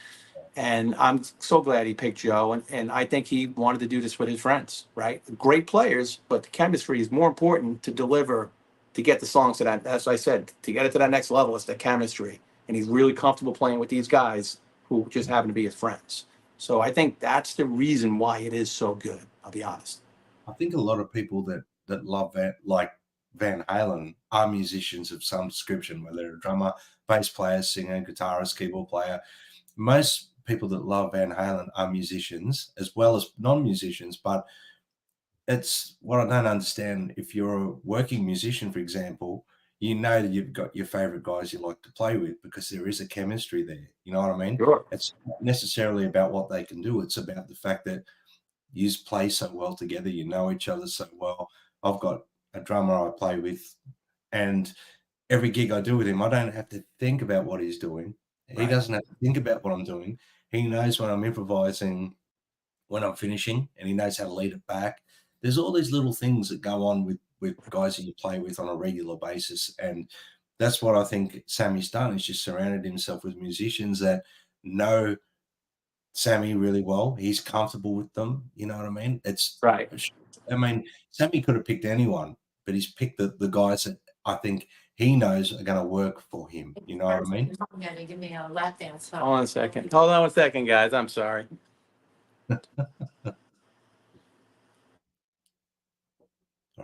And I'm so glad he picked Joe. And I think he wanted to do this with his friends, right? Great players, but the chemistry is more important to deliver, to get the songs to that, as I said, to get it to that next level, it's the chemistry. And he's really comfortable playing with these guys who just happen to be his friends. So I think that's the reason why it is so good. I'll be honest. I think a lot of people that love that, like Van Halen, are musicians of some description, whether they're a drummer, bass player, singer, guitarist, keyboard player. Most people that love Van Halen are musicians as well as non-musicians, but it's what I don't understand. If you're a working musician, for example, you know that you've got your favorite guys you like to play with because there is a chemistry there. You know what I mean? Sure. It's not necessarily about what they can do. It's about the fact that you play so well together, you know each other so well. I've got a drummer I play with, and every gig I do with him, I don't have to think about what he's doing. He doesn't have to think about what I'm doing. He knows when I'm improvising, when I'm finishing, and he knows how to lead it back. There's all these little things that go on with guys that you play with on a regular basis, and that's what I think Sammy's done. He's just surrounded himself with musicians that know Sammy really well. He's comfortable with them. You know what I mean? It's right. I mean, Sammy could have picked anyone, but he's picked the guys that I think he knows are going to work for him. You know what I mean? I'm going to give me a lap dance. Hold on a second. Hold on 1 second, guys. I'm sorry.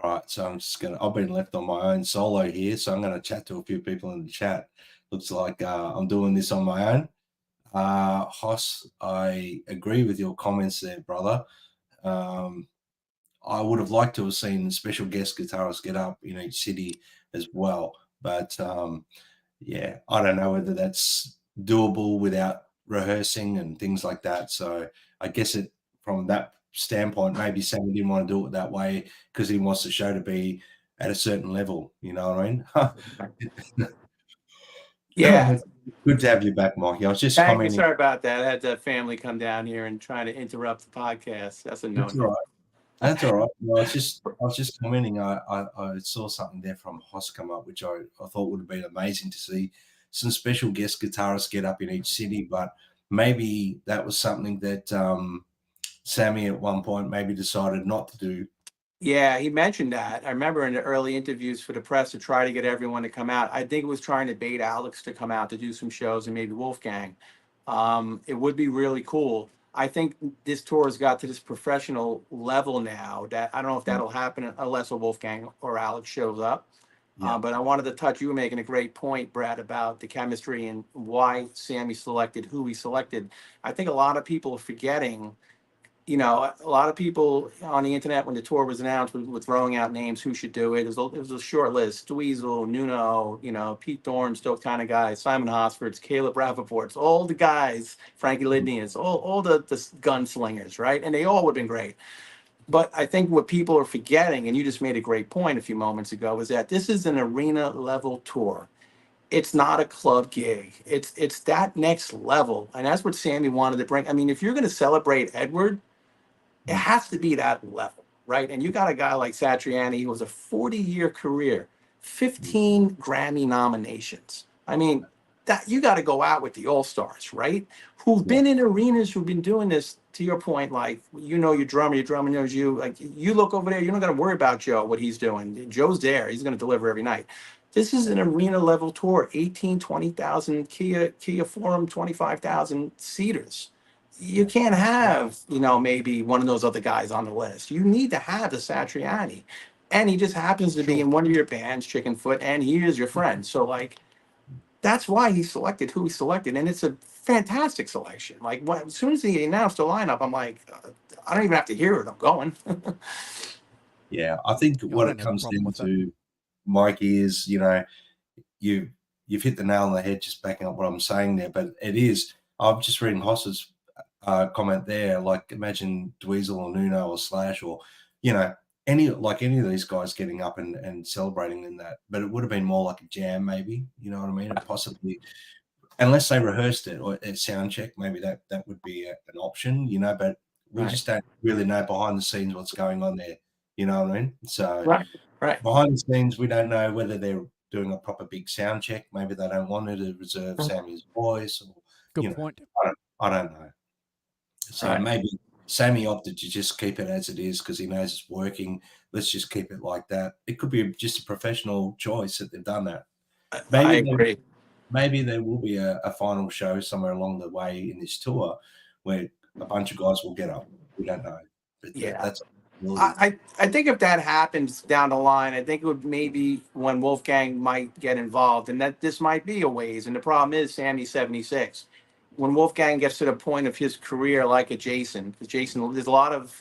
All right, so I've been left on my own solo here, so I'm going to chat to a few people in the chat. Looks like I'm doing this on my own. Hoss, I agree with your comments there, brother. I would have liked to have seen special guest guitarists get up in each city as well. But yeah, I don't know whether that's doable without rehearsing and things like that. So I guess from that standpoint, maybe Sammy didn't want to do it that way because he wants the show to be at a certain level. You know what I mean? Yeah. Good to have you back, Mikey. I was just Thank you. commenting. Sorry about that. I had the family come down here and try to interrupt the podcast. That's a no. That's all right. That's all right. No, I was just commenting. I saw something there from Hoss come up, which I thought would have been amazing to see some special guest guitarists get up in each city. But maybe that was something that Sammy at one point maybe decided not to do. Yeah, he mentioned that. I remember in the early interviews for the press to try to get everyone to come out. I think it was trying to bait Alex to come out to do some shows and maybe Wolfgang. It would be really cool. I think this tour has got to this professional level now that I don't know if that'll happen unless a Wolfgang or Alex shows up. Yeah. But I wanted to touch, you were making a great point, Brad, about the chemistry and why Sammy selected who he selected. I think a lot of people are forgetting, you know, a lot of people on the internet when the tour was announced were throwing out names who should do it. It was a short list: Dweezil, Nuno, you know, Pete Thorne's those kind of guys, Simon Hosford's, Caleb Rappaport's, all the guys, Frankie Lidnia's, all the gunslingers, right? And they all would have been great. But I think what people are forgetting, and you just made a great point a few moments ago, is that this is an arena level tour. It's not a club gig. It's that next level. And that's what Sammy wanted to bring. I mean, if you're going to celebrate Edward, it has to be that level, right? And you got a guy like Satriani who has a 40-year career 15 Grammy nominations. I mean, that you got to go out with the all-stars, right? Who've been in arenas, who've been doing this, to your point, like, you know, your drummer knows you. Like, you look over there, you're not going to worry about Joe, what he's doing. Joe's there. He's going to deliver every night. This is an arena level tour, 18, 20,000 Kia Forum, 25,000 seaters. You can't have, you know, maybe one of those other guys on the list. You need to have the Satriani. And he just happens to be in one of your bands, Chickenfoot, and he is your friend. So, like, that's why he selected who he selected. And it's a fantastic selection. Like, as soon as he announced the lineup, I'm like, I don't even have to hear it. I'm going. Yeah, I think I what don't it have a comes problem down with that. to, Mikey, is, you know, you've hit the nail on the head just backing up what I'm saying there. But it is, I'm just reading Hoss's comment there. Like, imagine Dweezil or Nuno or Slash or, you know, any of these guys getting up and celebrating in that. But it would have been more like a jam, maybe. You know what I mean? And possibly, unless they rehearsed it or at sound check, maybe that would be an option. You know, but we just don't really know behind the scenes what's going on there. You know what I mean? So Right. behind the scenes, we don't know whether they're doing a proper big sound check. Maybe they don't want to reserve Sammy's voice, or Good point. I don't know. So maybe Sammy opted to just keep it as it is because he knows it's working. Let's just keep it like that. It could be just a professional choice that they've done that. I agree. Maybe there will be a final show somewhere along the way in this tour where a bunch of guys will get up. We don't know. But that's I think if that happens down the line, I think it would maybe when Wolfgang might get involved, and that this might be a ways. And the problem is Sammy's 76. When Wolfgang gets to the point of his career like a Jason, because Jason, there's a lot of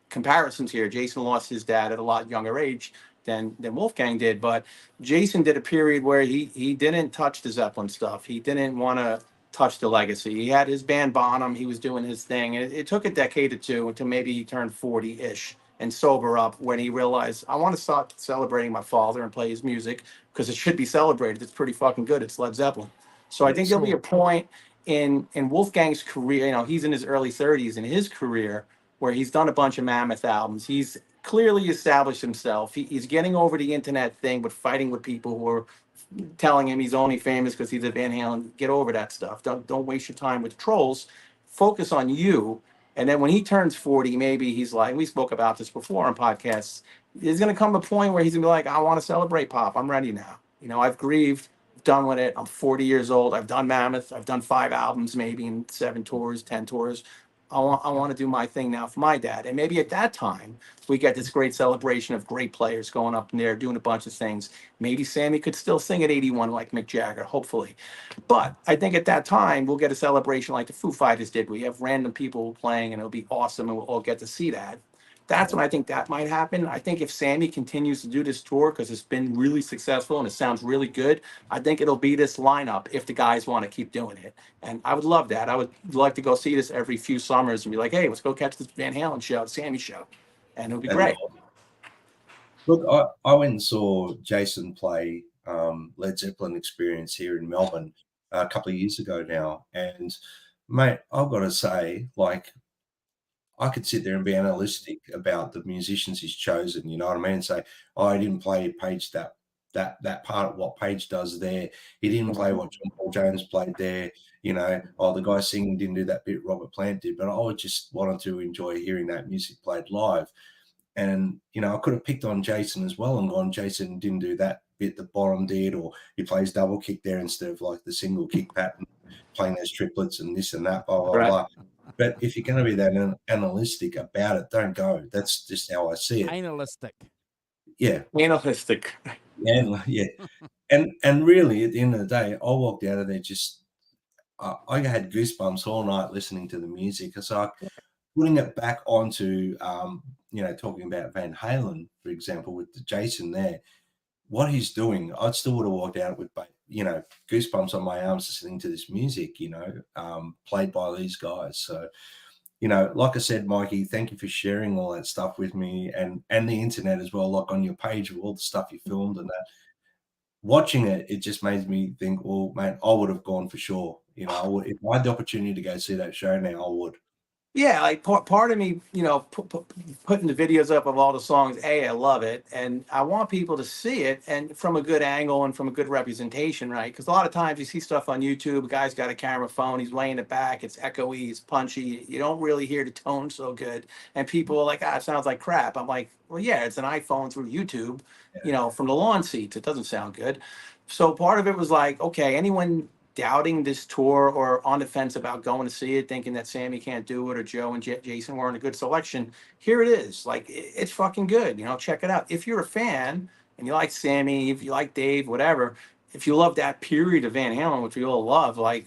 comparisons here. Jason lost his dad at a lot younger age than Wolfgang did, but Jason did a period where he didn't touch the Zeppelin stuff. He didn't want to touch the legacy. He had his band Bonham. He was doing his thing. And it took a decade or two until maybe he turned 40-ish and sober up when he realized, I want to start celebrating my father and play his music because it should be celebrated. It's pretty fucking good. It's Led Zeppelin. So I think there'll be a point in Wolfgang's career, you know, he's in his early 30s in his career where he's done a bunch of Mammoth albums. He's clearly established himself. He's getting over the internet thing with fighting with people who are telling him he's only famous because he's a Van Halen. Get over that stuff. Don't waste your time with trolls. Focus on you. And then when he turns 40, maybe he's like, we spoke about this before on podcasts. There's going to come a point where he's going to be like, I want to celebrate pop. I'm ready now. You know, I've grieved, done with it. I'm 40 years old. I've done Mammoth. I've done 5 albums, maybe in 7 tours, 10 tours. I want to do my thing now for my dad. And maybe at that time, we get this great celebration of great players going up in there, doing a bunch of things. Maybe Sammy could still sing at 81 like Mick Jagger, hopefully. But I think at that time, we'll get a celebration like the Foo Fighters did. We have random people playing, and it'll be awesome, and we'll all get to see that. That's when I think that might happen. I think if Sammy continues to do this tour, because it's been really successful and it sounds really good, I think it'll be this lineup if the guys want to keep doing it. And I would love that. I would like to go see this every few summers and be like, hey, let's go catch this Van Halen show, Sammy show. And it'll be great. Look, I went and saw Jason play Led Zeppelin Experience here in Melbourne a couple of years ago now. And, mate, I've got to say, like, I could sit there and be analytic about the musicians he's chosen, you know what I mean? And say, oh, I didn't play Page that part of what Page does there. He didn't play what John Paul Jones played there. You know, oh, the guy singing didn't do that bit Robert Plant did. But I would just wanted to enjoy hearing that music played live. And, you know, I could have picked on Jason as well and gone, Jason didn't do that bit that Bonham did, or he plays double kick there instead of like the single kick pattern, playing those triplets and this and that, blah, blah, blah. But if you're going to be that analytic about it, don't go. That's just how I see it. Analytic. Yeah. Analytic. Yeah. And really, at the end of the day, I walked out of there just, I had goosebumps all night listening to the music. So putting it back onto, you know, talking about Van Halen, for example, with the Jason there, what he's doing, I still would have walked out with, you know, goosebumps on my arms listening to this music, you know, played by these guys. So, you know, like I said, Mikey, thank you for sharing all that stuff with me and the internet as well, like on your page of all the stuff you filmed and that. Watching it, it just made me think, well, mate, I would have gone for sure. You know, if I had the opportunity to go see that show now, I would. Yeah, like part of me, you know, putting the videos up of all the songs. I love it, and I want people to see it, and from a good angle and from a good representation, right? Because a lot of times you see stuff on YouTube, a guy's got a camera phone, he's laying it back, it's echoey, it's punchy, you don't really hear the tone so good, and people are like, it sounds like crap. I'm like, well, yeah, it's an iPhone through YouTube, you know, from the lawn seats, it doesn't sound good. So part of it was like, okay, anyone doubting this tour or on the fence about going to see it, thinking that Sammy can't do it or Joe and Jason weren't a good selection, here it is. Like, it's fucking good. You know, check it out. If you're a fan and you like Sammy, if you like Dave, whatever, if you love that period of Van Halen, which we all love, like,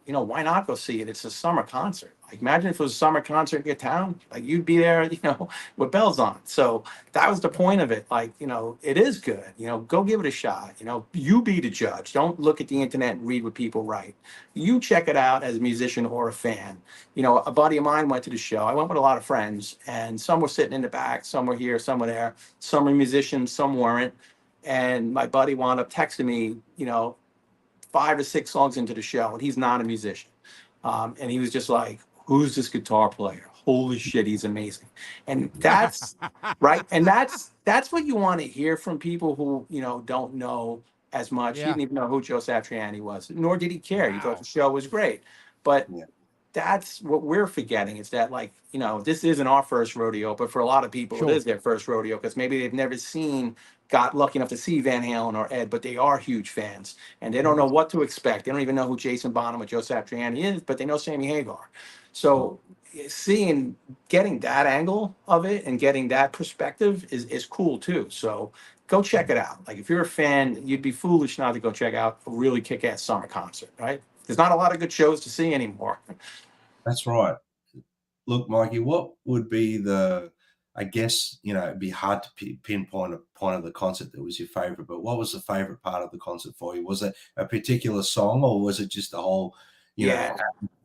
you know, why not go see it? It's a summer concert. Like, imagine if it was a summer concert in your town, like you'd be there, you know, with bells on. So that was the point of it. Like, you know, it is good. You know, go give it a shot. You know, you be the judge. Don't look at the internet and read what people write. You check it out as a musician or a fan. You know, a buddy of mine went to the show. I went with a lot of friends, and some were sitting in the back, some were here, some were there. Some were musicians, some weren't. And my buddy wound up texting me, you know, 5 or 6 songs into the show, and he's not a musician. And he was just like, who's this guitar player? Holy shit, he's amazing. And that's right. And that's what you want to hear from people who, you know, don't know as much. He Yeah. didn't even know who Joe Satriani was, nor did he care. He thought Wow. the show was great. But Yeah. that's what we're forgetting, is that, like, you know, this isn't our first rodeo, but for a lot of people, Sure. it is their first rodeo, because maybe they've never got lucky enough to see Van Halen or Ed, but they are huge fans and they don't know what to expect. They don't even know who Jason Bonham or Joe Satriani is, but they know Sammy Hagar. So getting that angle of it and getting that perspective is cool too. So go check it out. Like, if you're a fan, you'd be foolish not to go check out a really kick-ass summer concert, right? There's not a lot of good shows to see anymore. That's right. Look, Mikey, what would be I guess, you know, it'd be hard to pinpoint a point of the concert that was your favorite, but what was the favorite part of the concert for you? Was it a particular song, or was it just the whole, you know, Yeah.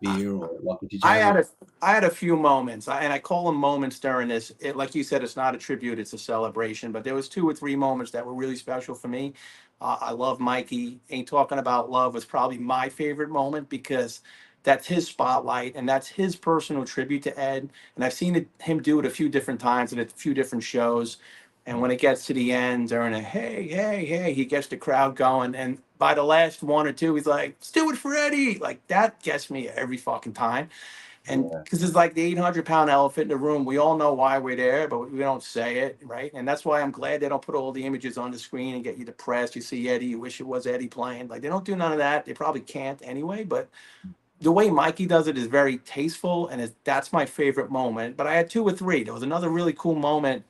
atmosphere, or like, did you I have had a few moments, and I call them moments during this. Like you said, it's not a tribute; it's a celebration. But there was 2 or 3 moments that were really special for me. I love Mikey. Ain't Talking About Love was probably my favorite moment, because that's his spotlight and that's his personal tribute to Ed. And I've seen him do it a few different times at a few different shows. And when it gets to the end, during a hey, hey, hey, he gets the crowd going. And by the last 1 or 2, he's like, let's do it for Eddie. Like, that gets me every fucking time. And yeah, because it's like the 800-pound elephant in the room. We all know why we're there, but we don't say it, right? And that's why I'm glad they don't put all the images on the screen and get you depressed. You see Eddie, you wish it was Eddie playing. Like, they don't do none of that. They probably can't anyway. But the way Mikey does it is very tasteful, and that's my favorite moment. But I had 2 or 3. There was another really cool moment.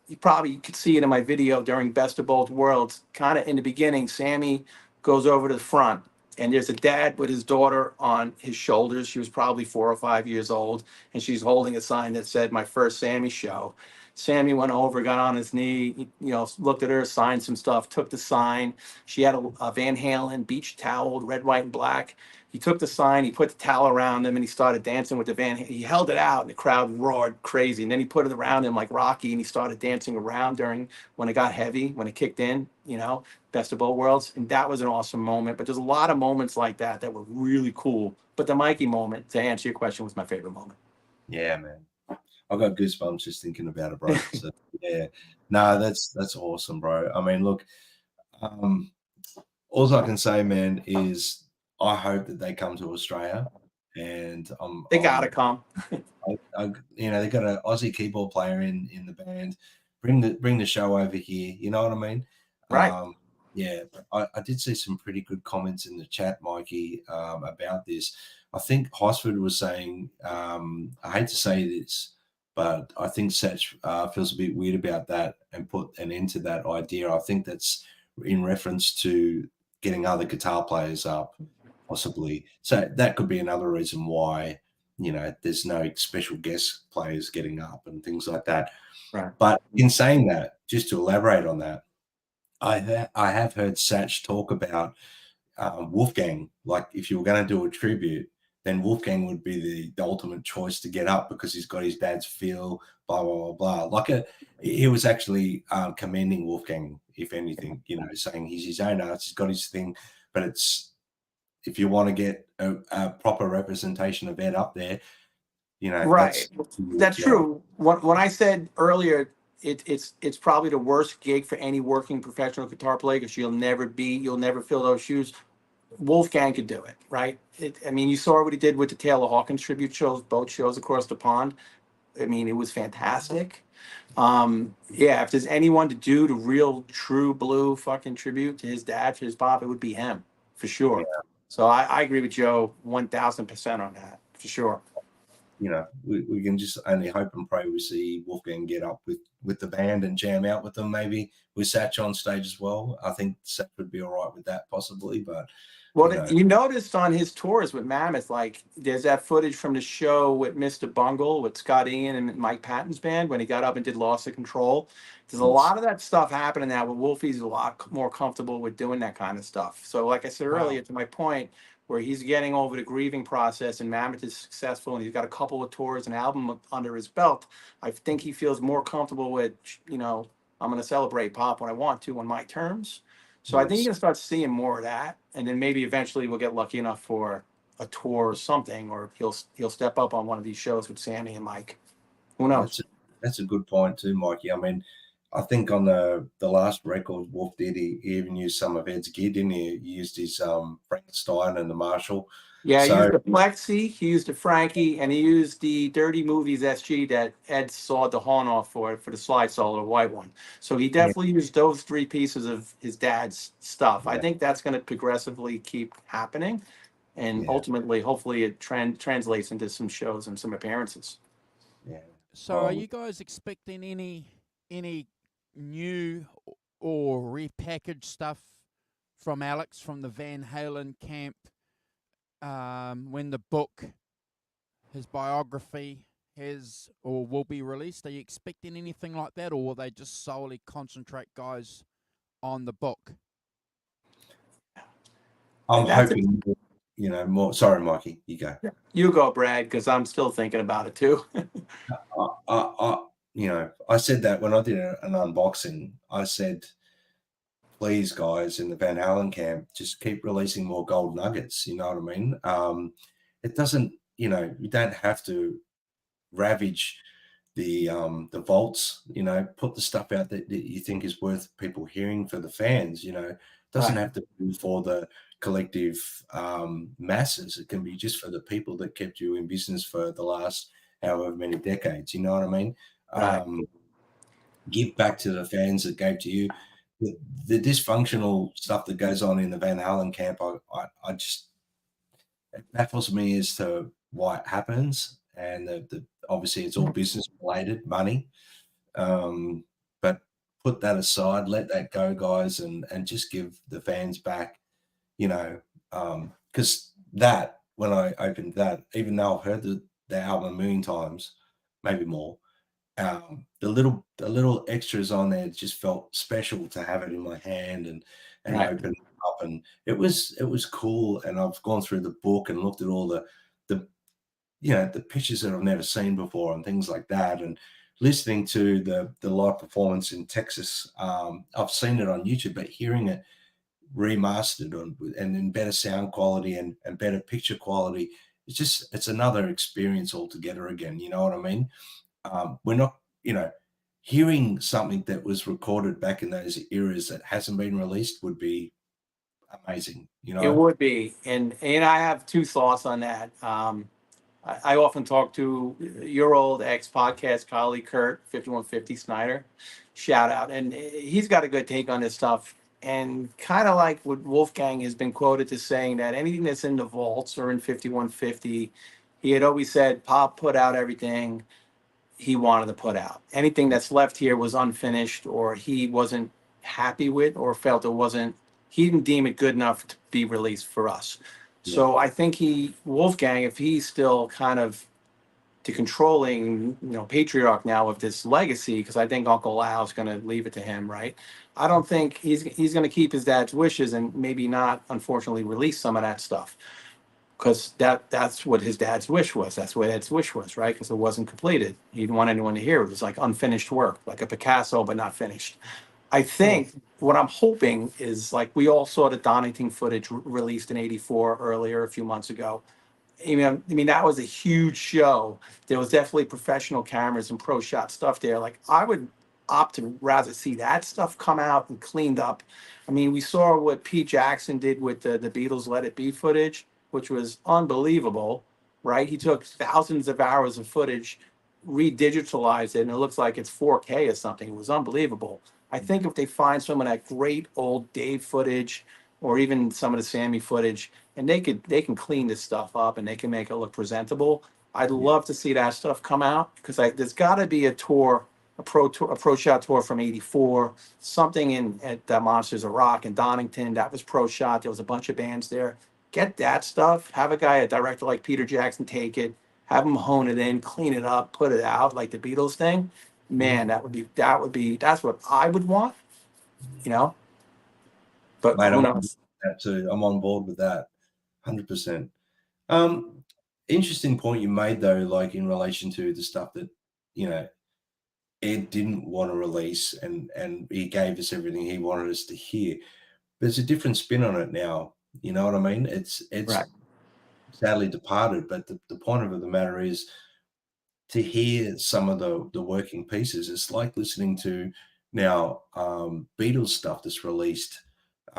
You could see it in my video during Best of Both Worlds. Kind of in the beginning, Sammy goes over to the front, and there's a dad with his daughter on his shoulders. She was probably 4 or 5 years old, and she's holding a sign that said, "My first Sammy show." Sammy went over, got on his knee, you know, looked at her, signed some stuff, took the sign. She had a Van Halen beach towel, red, white, and black. He took the sign, he put the towel around him, and he started dancing with the Van. He held it out, and the crowd roared crazy. And then he put it around him like Rocky, and he started dancing around during when it got heavy, when it kicked in. You know, Best of Both Worlds, and that was an awesome moment. But there's a lot of moments like that that were really cool. But the Mikey moment, to answer your question, was my favorite moment. yeah, man. I've got goosebumps just thinking about it, bro. So yeah, no, that's awesome, bro. I mean, look, all I can say, man, is I hope that they come to Australia, and They gotta come. you know, they got an Aussie keyboard player in the band. Bring the show over here. You know what I mean? Right. Yeah, but I did see some pretty good comments in the chat, Mikey, about this. I think Hosford was saying, I hate to say this, but I think Satch feels a bit weird about that and put an end to that idea. I think that's in reference to getting other guitar players up, possibly. So that could be another reason why, you know, there's no special guest players getting up and things like that. Right. But in saying that, just to elaborate on that, I have heard Satch talk about Wolfgang. Like, if you were going to do a tribute, then Wolfgang would be the ultimate choice to get up, because he's got his dad's feel, blah, blah, blah, blah. Like, he was actually commending Wolfgang, if anything, you know, saying he's his own artist, he's got his thing, but it's, if you want to get a proper representation of Ed up there, You know, Right. That's yeah, true. When I said earlier, it's probably the worst gig for any working professional guitar player because you'll never fill those shoes. Wolfgang could do it, right? I mean, you saw what he did with the Taylor Hawkins tribute shows, both shows across the pond. I mean, it was fantastic. Yeah, if there's anyone to do the real true blue fucking tribute to his dad, to his pop, it would be him for yeah. sure. So I agree with Joe 1000% on that for sure. You know, we can just only hope and pray we see Wolfgang get up with the band and jam out with them, maybe with Satch on stage as well. I think Satch would be all right with that possibly, but Well, you know, you noticed on his tours with Mammoth, like there's that footage from the show with Mr. Bungle with Scott Ian and Mike Patton's band when he got up and did Loss of Control. There's a lot of that stuff happening now where Wolfie's a lot more comfortable with doing that kind of stuff. So, like I said earlier, to my point, where he's getting over the grieving process and Mammoth is successful and he's got a couple of tours and album under his belt, I think he feels more comfortable with, I'm going to celebrate pop when I want to on my terms. So I think you're gonna start seeing more of that, and then maybe eventually we'll get lucky enough for a tour or something, or he'll step up on one of these shows with Sammy and Mike. Who knows? that's a good point too, Mikey. I mean, I think on the last record Wolf did, he even used some of Ed's gear, didn't he? He used his Frankenstein and the Marshall. Yeah, he So used the Plexi, he used the Frankie, and he used the Dirty Movies SG that Ed sawed the horn off for the slide solo, the white one. So he yeah, definitely used those three pieces of his dad's stuff. I yeah, think that's going to progressively keep happening, and yeah, ultimately, hopefully, it translates into some shows and some appearances. yeah. So, are you guys expecting any new or repackaged stuff from Alex from the Van Halen camp when the book, his biography, has or will be released? Are you expecting anything like that, or will they just solely concentrate, guys, on the book? I'm That's hoping, you know, more. Sorry, Mikey, you go. You go, Brad, because I'm still thinking about it too. You know, I said that when I did an unboxing. I said, please, guys, in the Van Halen camp, just keep releasing more gold nuggets. You know what I mean? It doesn't, you know, you don't have to ravage the vaults. You know, put the stuff out that you think is worth people hearing for the fans. You know, it doesn't Right. have to be for the collective masses. It can be just for the people that kept you in business for the last however many decades. You know what I mean? Right. Give back to the fans that gave to you. The dysfunctional stuff that goes on in the Van Halen camp, I just, it baffles me as to why it happens. And obviously it's all business related, money. But put that aside, let that go, guys, and just give the fans back, you know, because that, when I opened that, even though I've heard the album a million times, maybe more, the little extras on there just felt special to have it in my hand and Right. open it up, and it was cool. And I've gone through the book and looked at all the you know, the pictures that I've never seen before and things like that, and listening to the live performance in Texas. I've seen it on YouTube, but hearing it remastered and in better sound quality and better picture quality, it's another experience altogether again. You know what I mean? We're not, you know, hearing something that was recorded back in those eras that hasn't been released would be amazing, you It know? would be, and I have two thoughts on that. I often talk to your old ex podcast colleague Kurt 5150 Snyder, shout out, and he's got a good take on this stuff. And kind of like what Wolfgang has been quoted as saying that anything that's in the vaults or in 5150, he had always said Pop put out everything he wanted to put out. Anything that's left here was unfinished or he wasn't happy with or felt it wasn't, he didn't deem it good enough to be released for us. Yeah, So I think Wolfgang, if he's still kind of the controlling, patriarch now of this legacy, because I think Uncle Al's going to leave it to him, right? I don't think he's going to keep his dad's wishes and maybe not, unfortunately, release some of that stuff because that's what his dad's wish was. That's what Ed's wish was, right? Because it wasn't completed. He didn't want anyone to hear it. It was like unfinished work, like a Picasso, but not finished. I think what I'm hoping is like we all saw the Donington footage released in '84 earlier, a few months ago. I mean, that was a huge show. There was definitely professional cameras and pro shot stuff there. Like, I would opt to rather see that stuff come out and cleaned up. I mean, we saw what Pete Jackson did with the Beatles Let It Be footage, which was unbelievable, right? He took thousands of hours of footage, redigitalized it, and it looks like it's 4K or something. It was unbelievable. I think if they find some of that great old Dave footage, or even some of the Sammy footage, and they can clean this stuff up and they can make it look presentable. I'd love to see that stuff come out, because there's got to be a tour, a pro shot tour from '84, something in at Monsters of Rock in Donington that was pro shot. There was a bunch of bands there. Get that stuff. Have a director like Peter Jackson take it, have him hone it in, clean it up, put it out like the Beatles thing. Man, that's what I would want, you know. But Mate, who I'm knows? that too. I'm on board with that, 100%. Interesting point you made though, like in relation to the stuff that Ed didn't want to release, and he gave us everything he wanted us to hear. There's a different spin on it now. You know what I mean? It's Right. sadly departed, but the point of the matter is to hear some of the working pieces. It's like listening to now Beatles stuff that's released,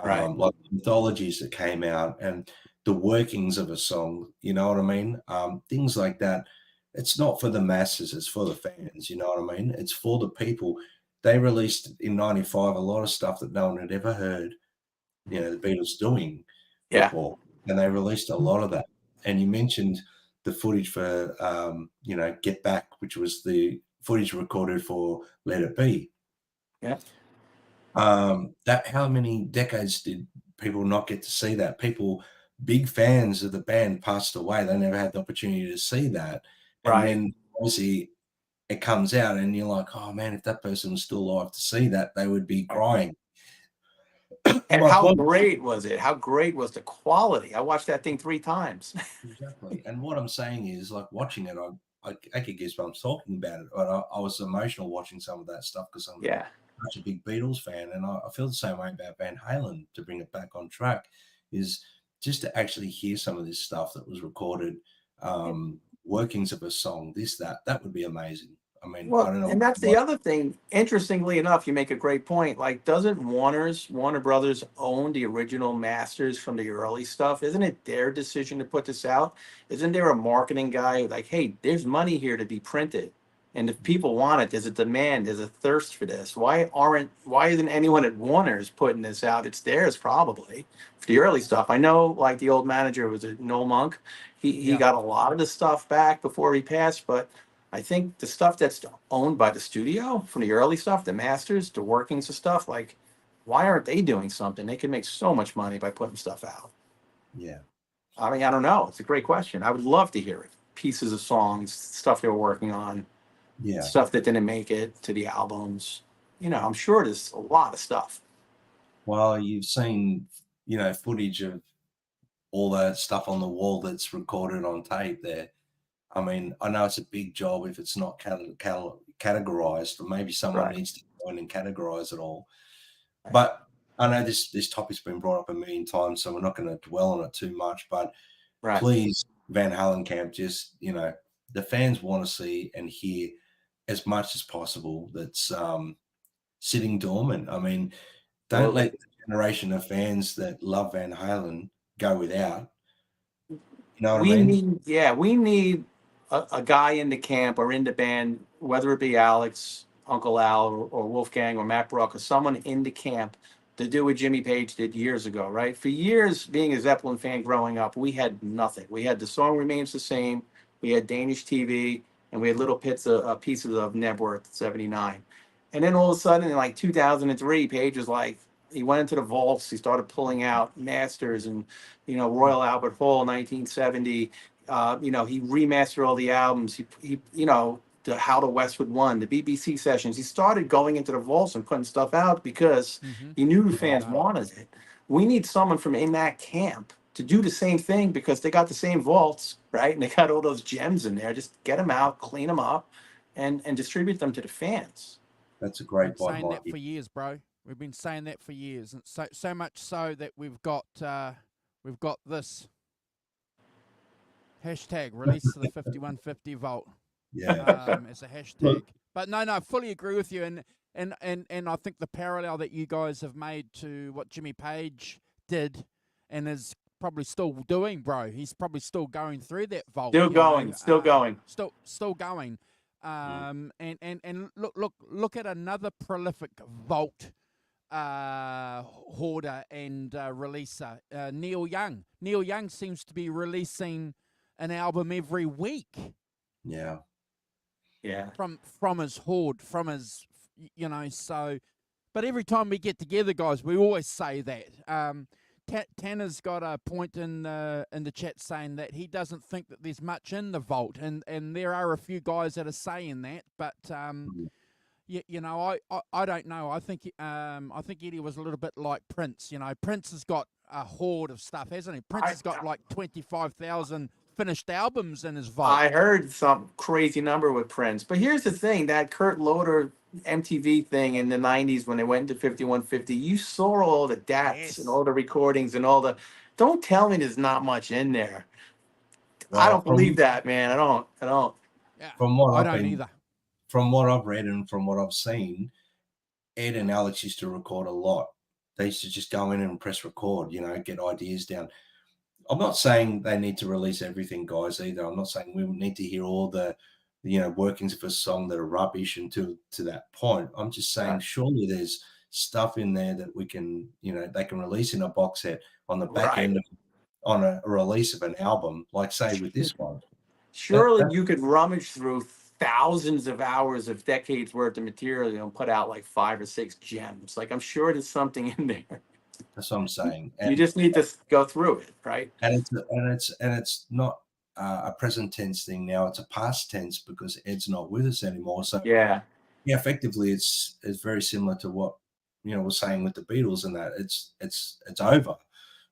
Right. like anthologies that came out, and the workings of a song. You know what I mean? Things like that. It's not for the masses, it's for the fans. You know what I mean? It's for the people. They released in '95 a lot of stuff that no one had ever heard, the Beatles doing Yeah. before, and they released a lot of that. And you mentioned the footage for Get Back, which was the footage recorded for Let It Be. Yeah. That, how many decades did people not get to see that? People, big fans of the band, passed away. They never had the opportunity to see that. And Right. then obviously it comes out and you're like, oh man, if that person was still alive to see that, they would be crying. And My how point, great was it? How great was the quality? I watched that thing 3 times. exactly. And what I'm saying is, like, watching it, I could guess what I'm talking about it, but I was emotional watching some of that stuff because I'm Yeah. such a big Beatles fan, and I feel the same way about Van Halen. To bring it back on track, is just to actually hear some of this stuff that was recorded, workings of a song, that would be amazing. I mean, I Well, don't know and that's the what. other thing. Interestingly enough, you make a great point. Like, doesn't Warner Brothers own the original masters from the early stuff? Isn't it their decision to put this out? Isn't there a marketing guy who's like, hey, there's money here to be printed? And if people want it, there's a demand, there's a thirst for this. Why isn't anyone at Warner's putting this out? It's theirs probably for the early stuff. I know, like the old manager was it Noel Monk. He Yeah. got a lot of the stuff back before he passed, but I think the stuff that's owned by the studio from the early stuff, the masters, the workings of stuff, like, why aren't they doing something? They can make so much money by putting stuff out. Yeah, I mean, I don't know. It's a great question. I would love to hear it. Pieces of songs, stuff they were working on, yeah. stuff that didn't make it to the albums. I'm sure there's a lot of stuff. Well, you've seen, footage of all that stuff on the wall that's recorded on tape there. I mean, I know it's a big job if it's not categorized, but maybe someone Right. needs to go in and categorize it all. But I know this topic's been brought up a million times, so we're not going to dwell on it too much. But Right. please, Van Halen camp, just, the fans want to see and hear as much as possible that's sitting dormant. I mean, don't let the generation of fans that love Van Halen go without. You know what I mean? We need a guy in the camp or in the band, whether it be Alex, Uncle Al, or Wolfgang or Matt Brook, or someone in the camp to do what Jimmy Page did years ago, right? For years, being a Zeppelin fan growing up, we had nothing. We had The Song Remains the Same, we had Danish TV, and we had little pieces of Nebworth 79. And then all of a sudden, in like 2003, Page was like, he went into the vaults, he started pulling out masters and Royal Albert Hall, 1970. He remastered all the albums. The How to Westwood One, the BBC sessions. He started going into the vaults and putting stuff out because he knew the fans wanted it. We need someone from in that camp to do the same thing because they got the same vaults, right? And they got all those gems in there. Just get them out, clean them up, and distribute them to the fans. That's a Been great point, saying that Mikey. for years, bro. We've been saying that for years, and so much so that we've got this. Hashtag release of the 5150 volt. Yeah. As a hashtag. But no, fully agree with you, and I think the parallel that you guys have made to what Jimmy Page did and is probably still doing, bro. He's probably still going through that vault. Still going, still going. Still going. And look at another prolific vault hoarder and releaser, Neil Young. Neil Young seems to be releasing an album every week. Yeah. From his hoard, from his, so. But every time we get together, guys, we always say that. Tanner's got a point in the chat saying that he doesn't think that there's much in the vault, and there are a few guys that are saying that, but I don't know. I think Eddie was a little bit like Prince. Prince has got a hoard of stuff, hasn't he? Prince has got like 25,000 finished albums in his vault. I heard some crazy number with Prince, but here's the thing: that Kurt Loder MTV thing in the 90s when they went into 5150, you saw all the DATs and all the recordings and all the. Don't tell me there's not much in there. Well, I don't believe that, man. I don't. Yeah, From what I don't either. From what I've read and from what I've seen, Ed and Alex used to record a lot. They used to just go in and press record, get ideas down. I'm not saying they need to release everything, guys, either. I'm not saying we need to hear all the workings of a song that are rubbish and to that point. I'm just saying surely there's stuff in there that we can, they can release in a box set on the back end on a release of an album, like say with this one. Surely you could rummage through thousands of hours of decades worth of material and put out like 5 or 6 gems. Like, I'm sure there's something in there. That's what I'm saying. You just need to go through it, right? And it's not a present tense thing now. It's a past tense because Ed's not with us anymore. So yeah, effectively, it's very similar to what we're saying with the Beatles and that it's over,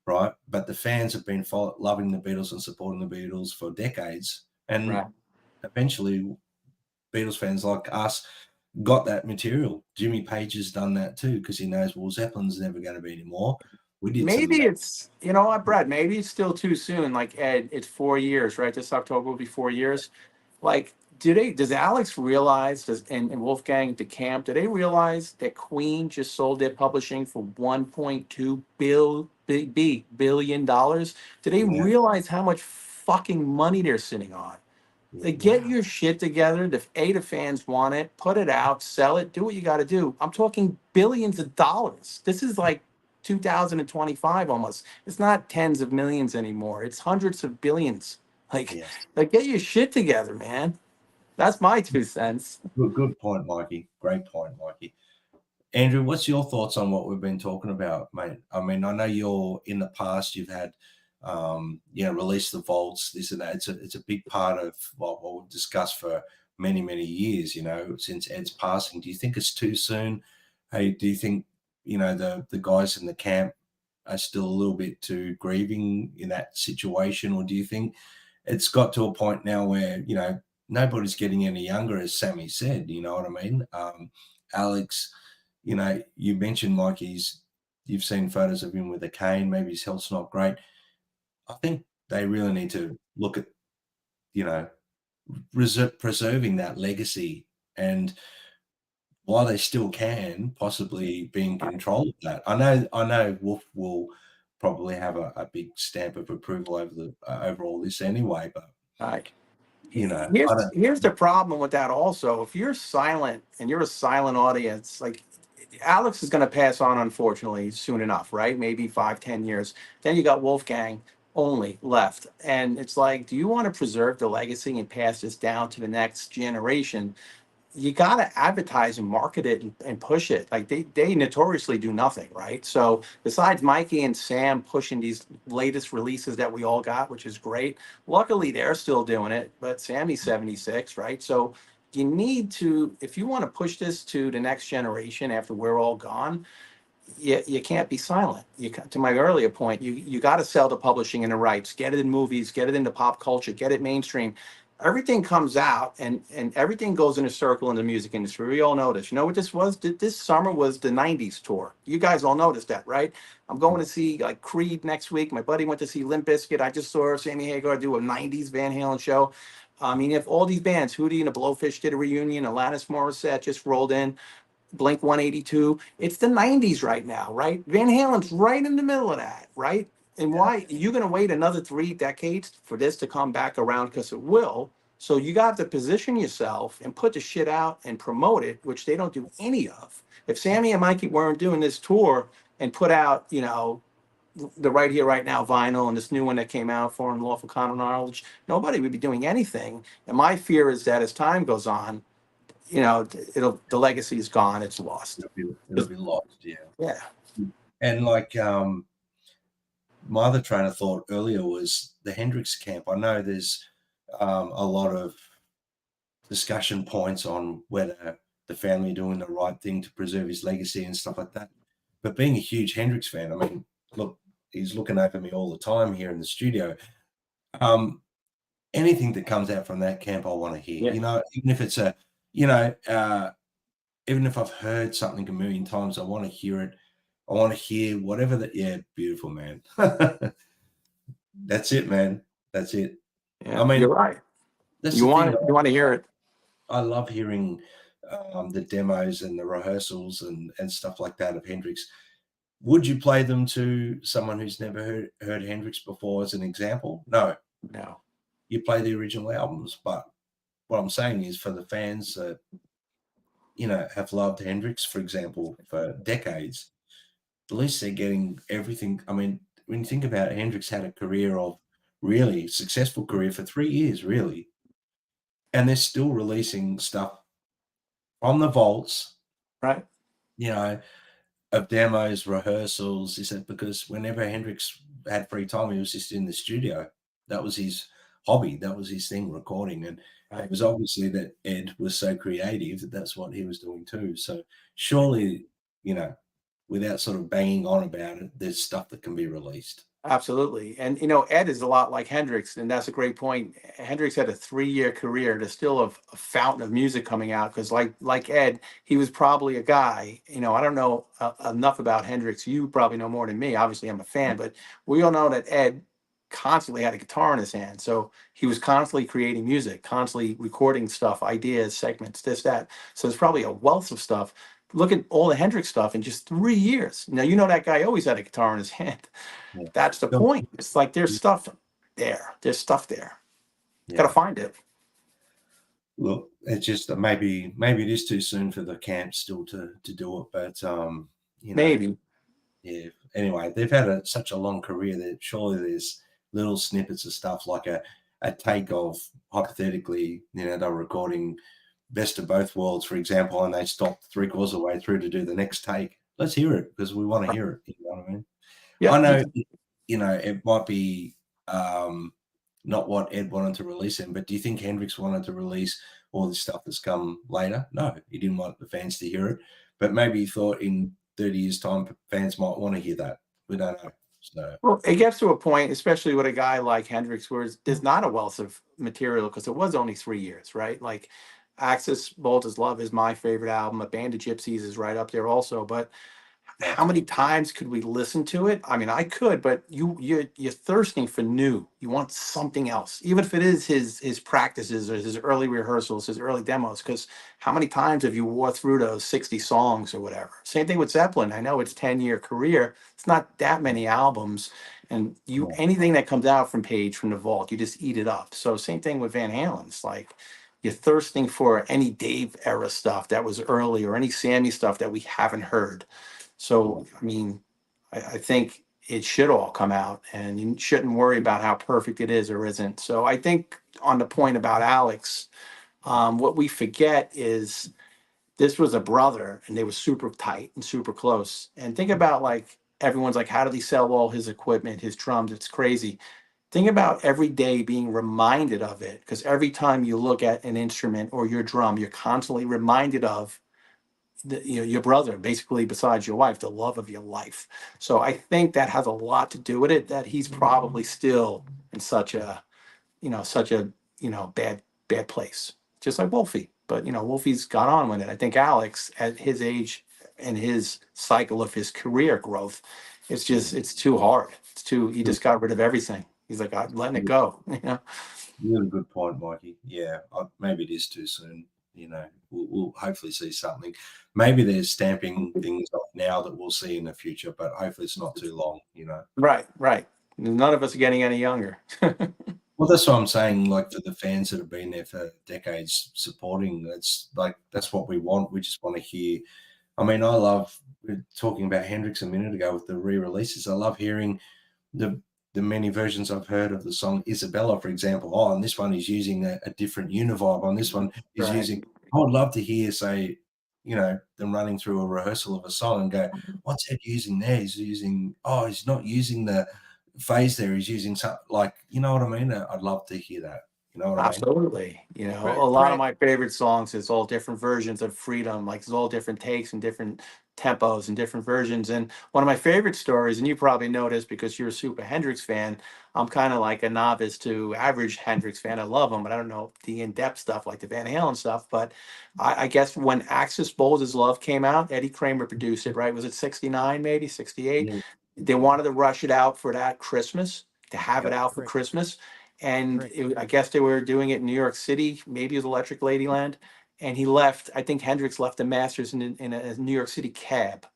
right? But the fans have been loving the Beatles and supporting the Beatles for decades, and eventually, Beatles fans like us got that material. Jimmy Page has done that too because he knows Zeppelin's never going to be anymore. We did. Maybe it's what, Brad. Maybe it's still too soon. Like Ed, it's 4 years, right? This October will be 4 years. Like, does Alex realize? And Wolfgang DeCamp, do they realize that Queen just sold their publishing for $1.2 billion? Do they realize how much fucking money they're sitting on? Get your shit together. The fans want it. Put it out. Sell it. Do what you got to do. I'm talking billions of dollars. This is like 2025 almost. It's not tens of millions anymore. It's hundreds of billions. Like get your shit together, man. That's my 2 cents. Good point, Mikey. Great point, Mikey. Andrew, what's your thoughts on what we've been talking about, mate? I mean, I know you're in the past. You've had release the vaults, this and that. It's a big part of what we've discussed for many, many years, since Ed's passing. Do you think it's too soon? Hey, do you think, the guys in the camp are still a little bit too grieving in that situation? Or do you think it's got to a point now where, nobody's getting any younger, as Sammy said, you know what I mean? Alex, you mentioned Mikey's, you've seen photos of him with a cane. Maybe his health's not great. I think they really need to look at, preserving that legacy, and while they still can, possibly be in control of that. I know Wolf will probably have a big stamp of approval over all this anyway, but here's the problem with that also. If you're silent and you're a silent audience, like Alex is going to pass on, unfortunately, soon enough, right? Maybe 5-10 years. Then you got Wolfgang only left. And it's like, do you want to preserve the legacy and pass this down to the next generation? You got to advertise and market it and push it. Like they notoriously do nothing, right? So besides Mikey and Sam pushing these latest releases that we all got, which is great. Luckily, they're still doing it, but Sammy's 76, right? So you need to, if you want to push this to the next generation after we're all gone, you can't be silent. To my earlier point, you got to sell the publishing and the rights, get it in movies, get it into pop culture, get it mainstream. everything comes out and everything goes in a circle in the music industry. We all know this. You know what this was? This summer was the 90s tour. You guys all noticed that, right? I'm going to see like Creed next week. My buddy went to see Limp Bizkit. I just saw Sammy Hagar do a 90s Van Halen show. I mean, if all these bands, Hootie and the Blowfish did a reunion, Alanis Morissette just rolled in, Blink 182. It's the 90s right now, right? Van Halen's right in the middle of that, right? And Yeah. why you're going to wait another 3 decades for this to come back around? Because it will. So you got to position yourself and put the shit out and promote it, which they don't do any of. If Sammy and Mikey weren't doing this tour and put out, you know, the Right Here, Right Now vinyl and this new one that came out, Foreign Lawful Common Knowledge, nobody would be doing anything. And my fear is that as time goes on, you know, the legacy is gone, it's lost. It'll be lost, yeah. Yeah. And like my other train of thought earlier was the Hendrix camp. I know there's a lot of discussion points on whether the family are doing the right thing to preserve his legacy and stuff like that. But being a huge Hendrix fan, I mean, look, he's looking over me all the time here in the studio. Anything that comes out from that camp, I want to hear. Yeah. You know, even if it's a, you know, even if I've heard something a million times, I want to hear it. I want to hear whatever that. Yeah, beautiful, man. That's it, man. That's it. Yeah, I mean, you're right. That's You the want thing. it, you want to hear it. I love hearing the demos and the rehearsals and stuff like that of Hendrix. Would you play them to someone who's never heard Hendrix before as an example? No. No. You play the original albums, but what I'm saying is for the fans that, you know, have loved Hendrix, for example, for decades, at least they're getting everything. I mean, when you think about it, Hendrix had a career of really successful career for 3 years, really. And they're still releasing stuff from the vaults, Right. you know, of demos, rehearsals. He said, because whenever Hendrix had free time, he was just in the studio. That was his hobby. That was his thing, recording. And it was obviously that Ed was so creative that that's what he was doing too. So surely, you know, without sort of banging on about it, there's stuff that can be released. Absolutely. And, you know, Ed is a lot like Hendrix, and that's a great point. Hendrix had a 3-year career. There's still a fountain of music coming out because like Ed, he was probably a guy, you know, I don't know enough about Hendrix. You probably know more than me. Obviously, I'm a fan, but we all know that Ed constantly had a guitar in his hand. So he was constantly creating music, constantly recording stuff, ideas, segments, this, that. So there's probably a wealth of stuff. Look at all the Hendrix stuff in just 3 years. Now, you know, that guy always had a guitar in his hand. Yeah. That's the point. It's like there's stuff there. There's stuff there. Yeah. Got to find it. Look, it's just maybe it is too soon for the camp still to do it, but you know, Maybe. yeah. Anyway, they've had such a long career that surely there's little snippets of stuff like a take of, hypothetically, you know, they're recording Best of Both Worlds, for example, and they stopped 3/4 of the way through to do the next take. Let's hear it because we want to hear it. You know what I mean? Yeah. I know, you know, it might be not what Ed wanted to release him, but do you think Hendrix wanted to release all this stuff that's come later? No, he didn't want the fans to hear it, but maybe he thought in 30 years' time, fans might want to hear that. We don't know. So, well, it gets to a point, especially with a guy like Hendrix, where there's not a wealth of material because it was only 3 years, right? Like Axis Volta's Love is my favorite album. A Band of Gypsies is right up there also, but how many times could we listen to it? I mean, I could, but you're thirsting for new. You want something else, even if it is his practices or his early rehearsals, his early demos. Because how many times have you wore through those 60 songs or whatever? Same thing with Zeppelin. I know it's 10-year career. It's not that many albums, and anything that comes out from Page from the vault, you just eat it up. So same thing with Van Halen. It's like you're thirsting for any Dave era stuff that was early or any Sammy stuff that we haven't heard. So, I mean, I think it should all come out and you shouldn't worry about how perfect it is or isn't. So I think on the point about Alex, what we forget is this was a brother and they were super tight and super close. And think about like, everyone's like, how did he sell all his equipment, his drums? It's crazy. Think about every day being reminded of it, because every time you look at an instrument or your drum, you're constantly reminded of your brother, basically, besides your wife, the love of your life. So I think that has a lot to do with it, that he's probably still in such a bad place, just like Wolfie. But Wolfie's got on with it. I think Alex, at his age and his cycle of his career growth, it's too hard. It's too, he just got rid of everything. He's like, I'm letting it go. Really good point, Mikey. Yeah, maybe it is too soon. We'll hopefully see something. Maybe there's stamping things off now that we'll see in the future, but hopefully it's not too long. Right. None of us are getting any younger. Well, that's what I'm saying. Like, for the fans that have been there for decades supporting, that's what we want. We just want to hear. I mean, we were talking about Hendrix a minute ago with the re-releases. I love hearing the many versions I've heard of the song Isabella, for example. Oh, on this one he's using a different univibe. On this one he's using. I would love to hear, say, them running through a rehearsal of a song and go, "What's Ed using there? He's using. Oh, he's not using the phase there. He's using something like, you know what I mean? I'd love to hear that. You know what I mean? Absolutely. A lot of my favorite songs, it's all different versions of Freedom. Like, it's all different takes and different tempos and different versions. And one of my favorite stories, and you probably know this because you're a super Hendrix fan, I'm kind of like a novice to average Hendrix fan. I love him, but I don't know the in-depth stuff like the Van Halen stuff. But I guess when Axis Bold as Love came out, Eddie Kramer produced it, right? Was it 69, maybe 68? Yeah. They wanted to rush it out for that Christmas, to have it out for Correct. Christmas. And Correct. I guess they were doing it in New York City. Maybe it was Electric Ladyland. And he left. I think Hendrix left the masters in a New York City cab,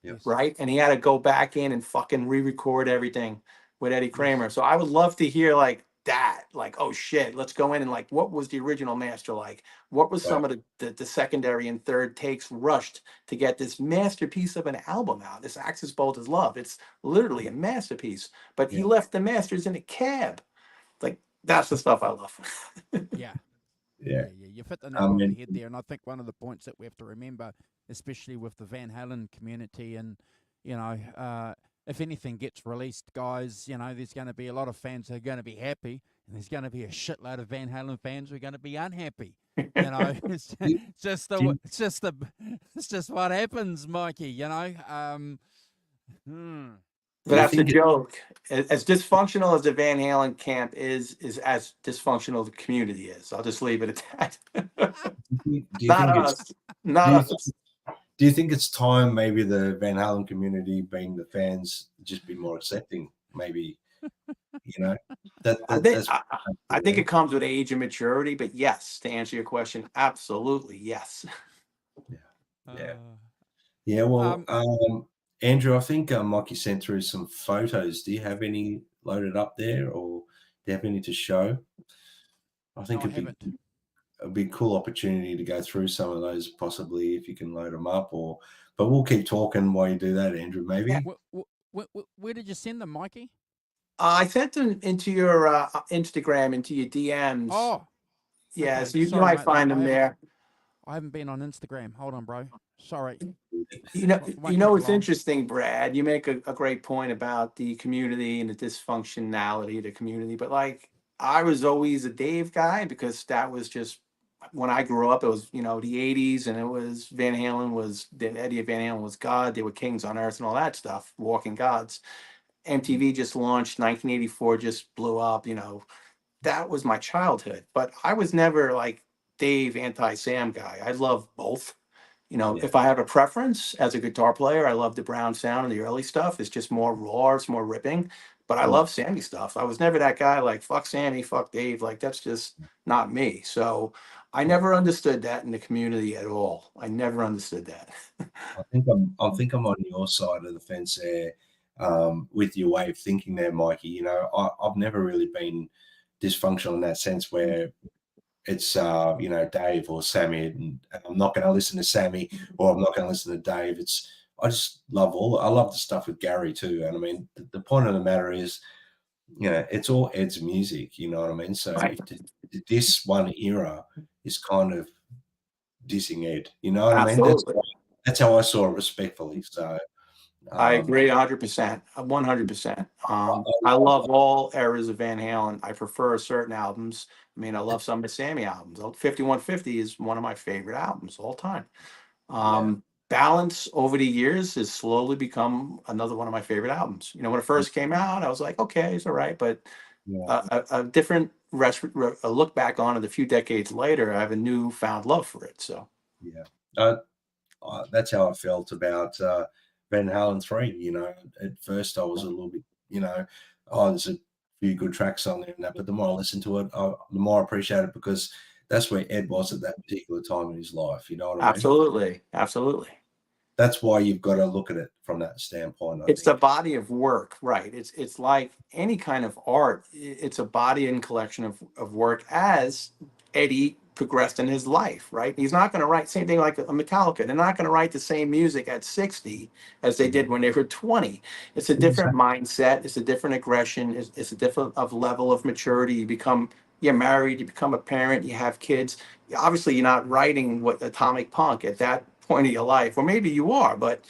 Yes. right? And he had to go back in and fucking re-record everything with Eddie Kramer. So I would love to hear like that, like, oh shit, let's go in and like, what was the original master like? What was some of the secondary and third takes rushed to get this masterpiece of an album out? This Axis Bolt is Love. It's literally a masterpiece. But he left the masters in a cab. Like, that's the stuff I love. Yeah. Yeah. You've hit the nail on the head there, and I think one of the points that we have to remember, especially with the Van Halen community, and if anything gets released, guys, there's going to be a lot of fans who are going to be happy, and there's going to be a shitload of Van Halen fans who are going to be unhappy. It's just what happens, Mikey. But that's the joke. As dysfunctional as the Van Halen camp is as dysfunctional as the community is. I'll just leave it at that. Not us. Do you think it's time maybe the Van Halen community, being the fans, just be more accepting? Maybe, I think it comes with age and maturity. But yes, to answer your question, absolutely yes. Yeah. Well, Andrew, I think Mikey sent through some photos. Do you have any loaded up there, or do you have any to show? I think it'd be a cool opportunity to go through some of those, possibly, if you can load them up. But we'll keep talking while you do that, Andrew. Maybe. Where did you send them, Mikey? I sent them into your Instagram, into your DMs. Oh, yeah. okay. So you Sorry, might mate, find them there. I haven't been on Instagram. Hold on, bro. Sorry. It's interesting, Brad. You make a great point about the community and the dysfunctionality of the community. But like, I was always a Dave guy because that was just when I grew up. It was the 80s, and it was Van Halen Eddie Van Halen was God. They were kings on earth and all that stuff, walking gods. MTV just launched, 1984 just blew up. That was my childhood. But I was never like Dave anti-Sam guy. I love both. If I have a preference as a guitar player, I love the Brown sound and the early stuff. It's just more raw, it's more ripping. But I love Sammy stuff. I was never that guy like, fuck Sammy, fuck Dave. Like, that's just not me. So I never understood that in the community at all. I never understood that. I think I'm on your side of the fence there, with your way of thinking there, Mikey. I've never really been dysfunctional in that sense where it's Dave or Sammy, and I'm not going to listen to Sammy, or I'm not going to listen to Dave. I just love I love the stuff with Gary too. And I mean, the point of the matter is, it's all Ed's music. You know what I mean? So this one era is kind of dissing Ed. You know what I mean? That's how I saw it, respectfully. So I agree 100%. 100%. I love all eras of Van Halen. I prefer certain albums. I mean, I love some of the Sammy albums. 5150 is one of my favorite albums all time. Balance over the years has slowly become another one of my favorite albums. When it first came out, I was like, okay, it's all right. But Yeah. a different a look back on it a few decades later. I have a newfound love for it. So Yeah. That's how I felt about Van Halen 3. You know, at first I was a little bit, you know, oh, there's a few good tracks on there and that, but the more I listened to it, the more I appreciate it, because that's where Ed was at that particular time in his life. You know what I mean? absolutely, absolutely. That's why you've got to look at it from that standpoint. I It's think. a body of work, right? It's like any kind of art. It's a body and collection of work as Eddie progressed in his life, right? He's not going to write same thing like a Metallica. They're not going to write the same music at 60 as they did when they were 20. It's a different mindset. It's a different aggression. It's a different of level of maturity. You're married, you become a parent, you have kids. Obviously, you're not writing what Atomic Punk at that point of your life, or maybe you are, but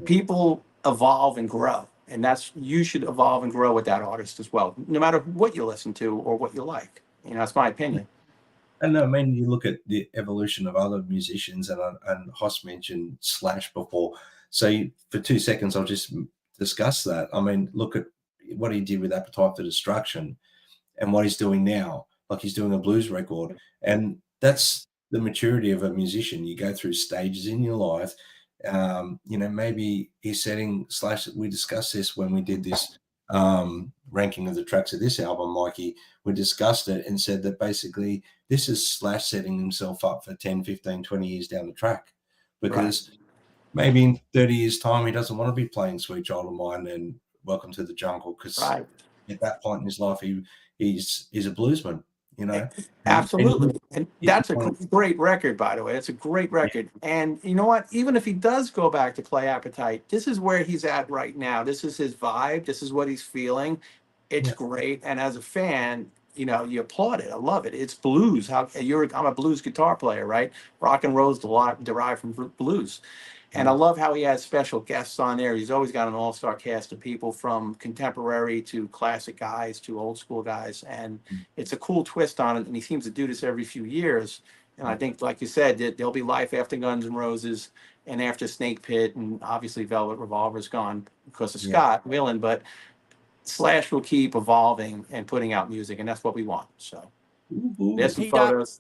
people evolve and grow, and you should evolve and grow with that artist as well, no matter what you listen to or what you like. That's my opinion. And I mean, you look at the evolution of other musicians, and Hoss mentioned Slash before. So for 2 seconds, I'll just discuss that. I mean, look at what he did with Appetite for Destruction and what he's doing now. Like, he's doing a blues record, and that's the maturity of a musician. You go through stages in your life. Maybe he's setting Slash. We discussed this when we did this ranking of the tracks of this album, Mikey. We discussed it and said that basically this is Slash setting himself up for 10, 15, 20 years down the track, because maybe in 30 years' time he doesn't want to be playing Sweet Child of Mine and Welcome to the Jungle, because at that point in his life he's a bluesman, you know. Absolutely. And that's a great record, by the way. That's a great record. And you know what? Even if he does go back to play Appetite, this is where he's at right now. This is his vibe. This is what he's feeling. It's great. And as a fan, you applaud it. I love it. It's blues. I'm a blues guitar player, right? Rock and roll's derived from blues. And I love how he has special guests on there. He's always got an all-star cast of people, from contemporary to classic guys to old school guys. And it's a cool twist on it. And he seems to do this every few years. And I think, like you said, there'll be life after Guns N' Roses and after Snake Pit. And obviously Velvet Revolver's gone because of Scott Weiland. But Slash will keep evolving and putting out music. And that's what we want. So there's some photos.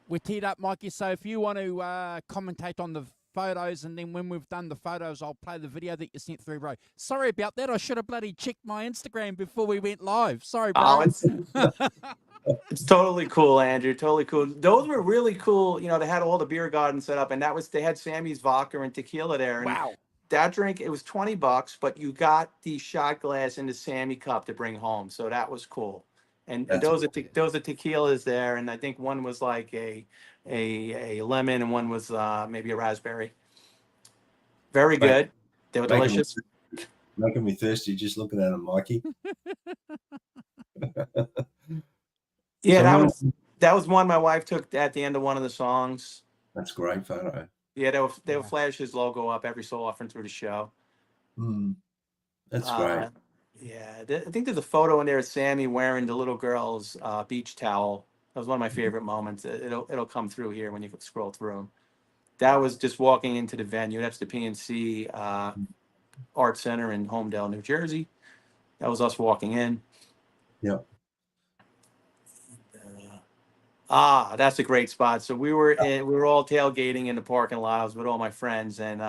We're teed up, Mikey. So if you want to commentate on the photos, and then when we've done the photos, I'll play the video that you sent through, bro. Sorry about that. I should have bloody checked my Instagram before we went live. Sorry, bro. It's totally cool, Andrew. Totally cool. Those were really cool. They had all the beer garden set up, and they had Sammy's vodka and tequila there. And wow. That drink, it was $20, but you got the shot glass in the Sammy cup to bring home. So that was cool. And those are tequilas there, and I think one was like a lemon, and one was maybe a raspberry. Very good. They were delicious. Making me thirsty just looking at them, Mikey. Yeah, that was one my wife took at the end of one of the songs. That's a great photo. Yeah, they would flash his logo up every so often through the show. That's great. Yeah, I think there's a photo in there of Sammy wearing the little girl's beach towel. That was one of my favorite moments. It'll come through here when you scroll through. That was just walking into the venue. That's the PNC Art Center in Homedale, New Jersey. That was us walking in. Yep. That's a great spot. So we were all tailgating in the parking lot. I was with all my friends, and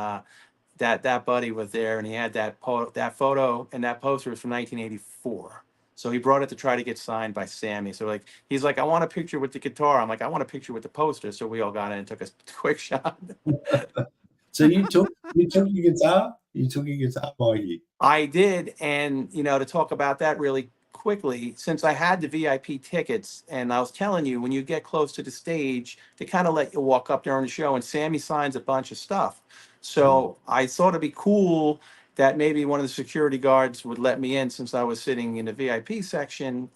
that buddy was there, and he had that photo, and that poster was from 1984. So he brought it to try to get signed by Sammy. So he's like, I want a picture with the guitar. I'm like, I want a picture with the poster. So we all got in and took a quick shot. So you took your guitar? You took your guitar, Mikey? I did. And, to talk about that really quickly, since I had the VIP tickets, and I was telling you, when you get close to the stage, they kind of let you walk up during the show, and Sammy signs a bunch of stuff. So I thought it'd be cool that maybe one of the security guards would let me in, since I was sitting in the VIP section.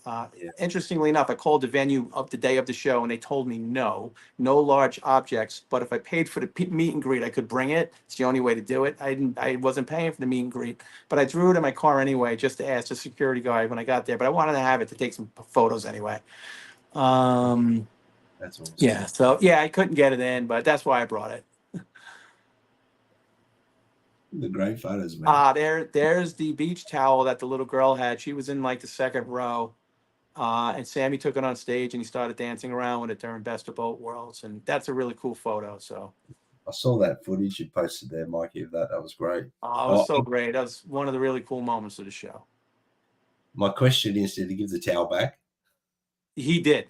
Interestingly enough, I called the venue up the day of the show, and they told me no large objects. But if I paid for the meet and greet, I could bring it. It's the only way to do it. I wasn't paying for the meet and greet, but I threw it in my car anyway, just to ask the security guard when I got there. But I wanted to have it to take some photos anyway. That's awesome. Yeah. So I couldn't get it in, but that's why I brought it. The great photos, man. There's the beach towel that the little girl had. She was in like the second row. And Sammy took it on stage and he started dancing around with it during Best of Both Worlds. And that's a really cool photo. So I saw that footage you posted there, Mikey. That was great. it was so great. That was one of the really cool moments of the show. My question is, did he give the towel back? He did.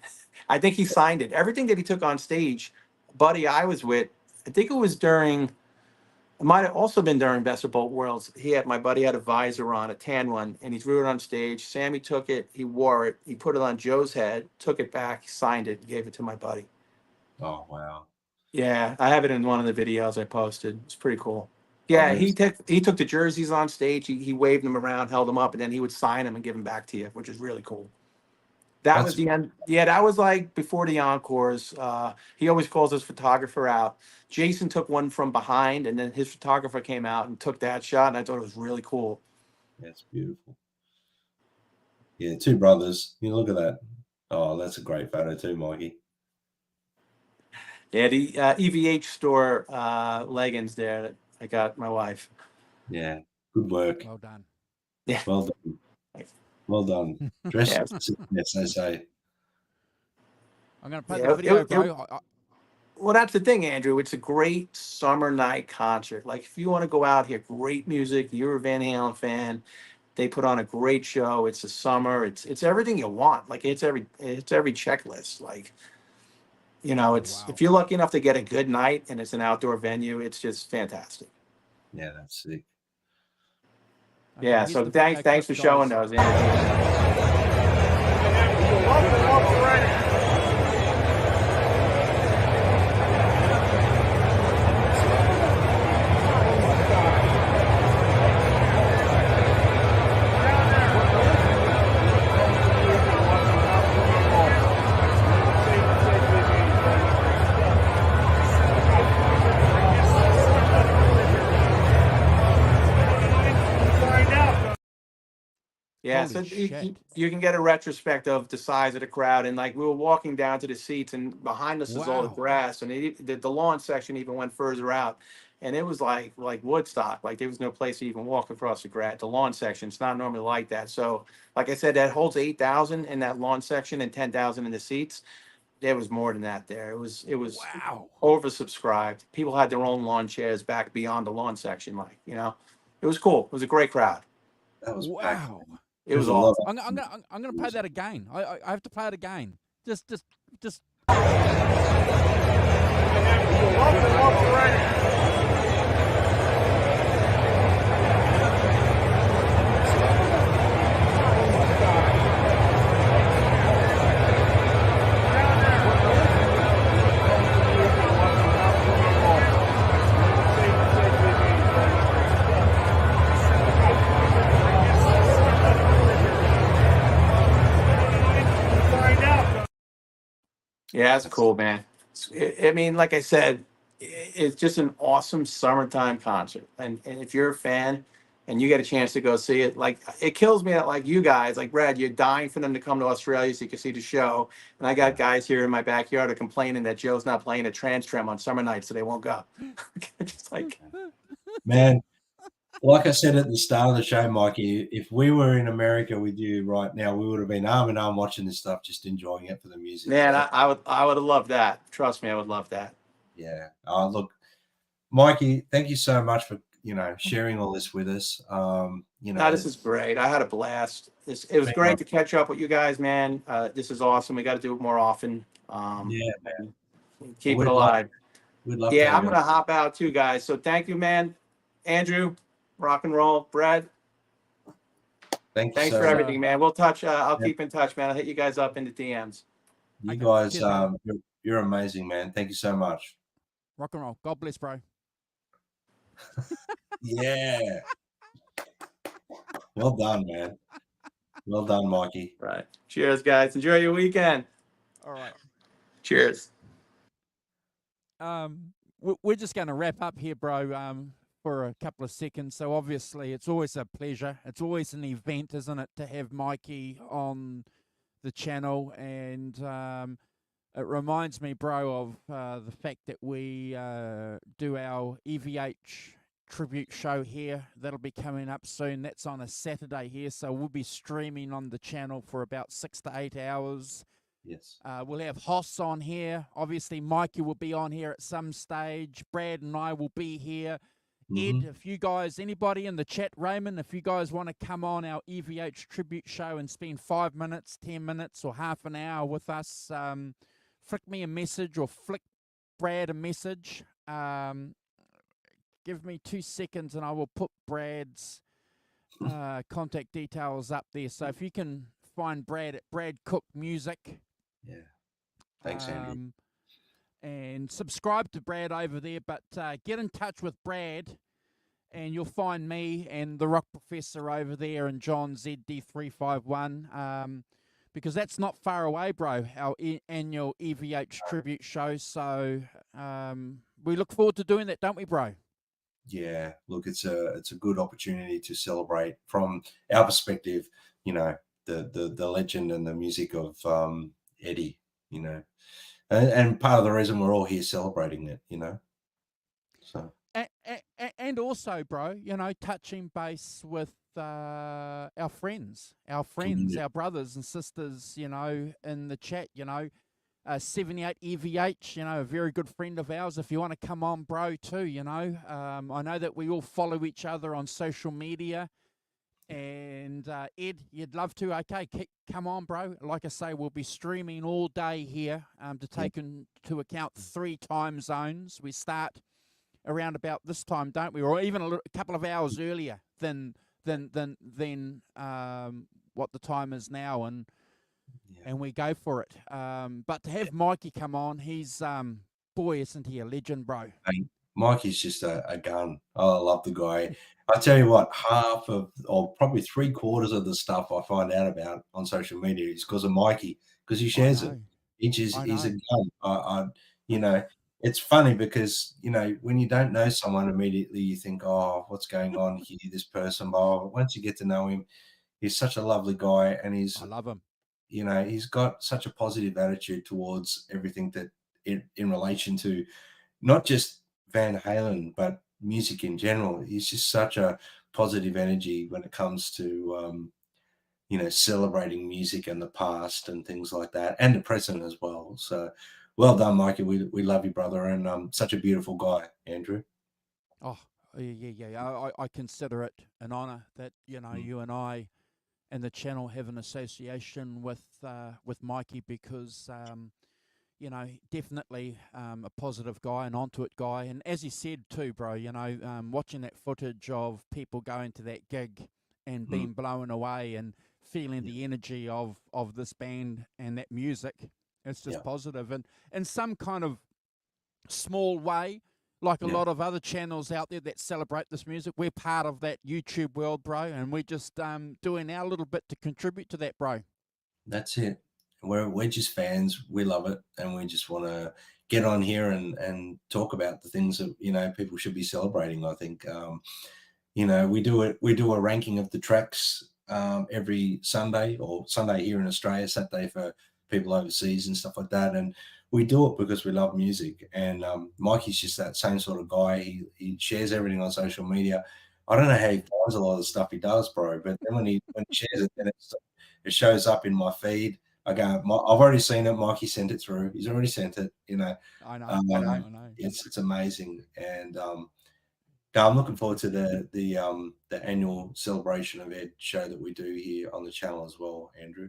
I think he signed it. Everything that he took on stage, buddy I was with, I think it was during, it might have also been during Best of Both Worlds. My buddy had a visor on, a tan one, and he threw it on stage. Sammy took it, he wore it, he put it on Joe's head, took it back, signed it, gave it to my buddy. Oh, wow. Yeah, I have it in one of the videos I posted. It's pretty cool. Yeah, he took the jerseys on stage, he waved them around, held them up, and then he would sign them and give them back to you, which is really cool. That was the end. Yeah, that was like before the encores. He always calls his photographer out. Jason took one from behind, and then his photographer came out and took that shot, and I thought it was really cool. That's beautiful. Yeah, two brothers. You look at that. Oh, that's a great photo too, Mikey. Yeah, the EVH store leggings there that I got my wife. Yeah, good work. Well done. Yeah. Well done. Well done. Dress yes, they say. I'm going to play the video, bro. Well, that's the thing, Andrew. It's a great summer night concert. Like, if you want to go out here, great music. You're a Van Halen fan. They put on a great show. It's the summer. It's everything you want. Like, it's every checklist. Like, you know, it's if you're lucky enough to get a good night and it's an outdoor venue, it's just fantastic. Yeah, that's sick. Yeah. So thanks for showing those, Andrew. Yeah, so you can get a retrospect of the size of the crowd, and like we were walking down to the seats, and behind us is all the grass, and the lawn section even went further out, and it was like Woodstock, like there was no place to even walk across the lawn section. It's not normally like that. So, like I said, that holds 8,000 in that lawn section and 10,000 in the seats. There was more than that there. It was oversubscribed. People had their own lawn chairs back beyond the lawn section, like it was cool. It was a great crowd. That was wow. It was awesome. I'm gonna play that again. I have to play it again. Just. Yeah, it's cool, man. I mean, like I said, it's just an awesome summertime concert. And if you're a fan and you get a chance to go see it, like it kills me that like you guys, like Brad, you're dying for them to come to Australia so you can see the show. And I got guys here in my backyard are complaining that Joe's not playing a Trans Trem on summer nights, so they won't go. Just like, man. Like I said at the start of the show, Mikey, if we were in America with you right now, we would have been arm in arm watching this stuff, just enjoying it for the music. Man, I would have loved that. Trust me, I would love that. Yeah. Look, Mikey, thank you so much for sharing all this with us. This is great. I had a blast. It was great to catch up with you guys, man. This is awesome. We got to do it more often. Yeah, man. Keep it alive. We'd love. Yeah, I'm gonna hop out too, guys. So thank you, man. Andrew. Rock and roll, Brad. Thanks for everything, man. We'll touch. I'll keep in touch, man. I'll hit you guys up in the DMs. You guys, you're amazing, man. Thank you so much. Rock and roll. God bless, bro. Yeah. Well done, man. Well done, Mikey. Right. Cheers, guys. Enjoy your weekend. All right. Cheers. We're just going to wrap up here, bro. For a couple of seconds. So obviously it's always a pleasure. It's always an event, isn't it, to have Mikey on the channel. And it reminds me, bro, of the fact that we do our EVH tribute show here. That'll be coming up soon. That's on a Saturday here, so we'll be streaming on the channel for about 6 to 8 hours. Yes. We'll have Hoss on here. Obviously, Mikey will be on here at some stage. Brad and I will be here. Ed, if you guys, anybody in the chat, Raymond, if you guys want to come on our EVH tribute show and spend 5 minutes, 10 minutes, or half an hour with us, flick me a message or flick Brad a message. Give me 2 seconds and I will put Brad's contact details up there. So if you can find Brad at Brad Cook Music. Yeah. Thanks, Andrew. And subscribe to Brad over there, but get in touch with Brad and you'll find me and the Rock Professor over there and John ZD351 because that's not far away, bro, our annual EVH tribute show. So we look forward to doing that, don't we, bro? Yeah, look, it's a good opportunity to celebrate from our perspective, you know, the legend and the music of Eddie, you know. And part of the reason we're all here celebrating it, you know. So and also, bro, you know, touching base with our friends, our brothers and sisters, you know, in the chat, you know, 78 EVH, you know, a very good friend of ours. If you want to come on, bro, too, you know, I know that we all follow each other on social media. And Ed, you'd love to. Okay, come on, bro. Like I say, we'll be streaming all day here to take into account 3 time zones. We start around about this time, don't we? Or even a couple of hours earlier than what the time is now, and we go for it. But to have Mikey come on, he's boy, isn't he a legend, bro? Mikey's just a gun. I love the guy. I tell you what, half of, or probably 3/4 of the stuff I find out about on social media is because of Mikey, because he shares it. He's a gun. You know, it's funny because, you know, when you don't know someone immediately, you think, oh, what's going on here, this person, but once you get to know him, he's such a lovely guy, and I love him. You know, he's got such a positive attitude towards everything that in relation to not just Van Halen, but music in general. He's just such a positive energy when it comes to, you know, celebrating music and the past and things like that, and the present as well. So well done, Mikey. We love you, brother, and such a beautiful guy, Andrew. Oh, yeah. I consider it an honor that, you know, you and I and the channel have an association with Mikey because you know, definitely a positive guy, an onto it guy. And as you said too, bro, you know, watching that footage of people going to that gig and being blown away and feeling the energy of this band and that music, it's just positive. And in some kind of small way, like a lot of other channels out there that celebrate this music, we're part of that YouTube world, bro, and we're just doing our little bit to contribute to that, bro. That's it. We're just fans. We love it, and we just want to get on here and talk about the things that, you know, people should be celebrating. I think, you know, we do a ranking of the tracks every Sunday, or Sunday here in Australia, Saturday for people overseas and stuff like that. And we do it because we love music. And Mikey's just that same sort of guy. He shares everything on social media. I don't know how he finds a lot of the stuff he does, bro. But then when he shares it, then it shows up in my feed. I go, I've already seen it. Mikey sent it through. He's already sent it. You know, I know. It's amazing, and I'm looking forward to the annual celebration of Ed show that we do here on the channel as well, Andrew.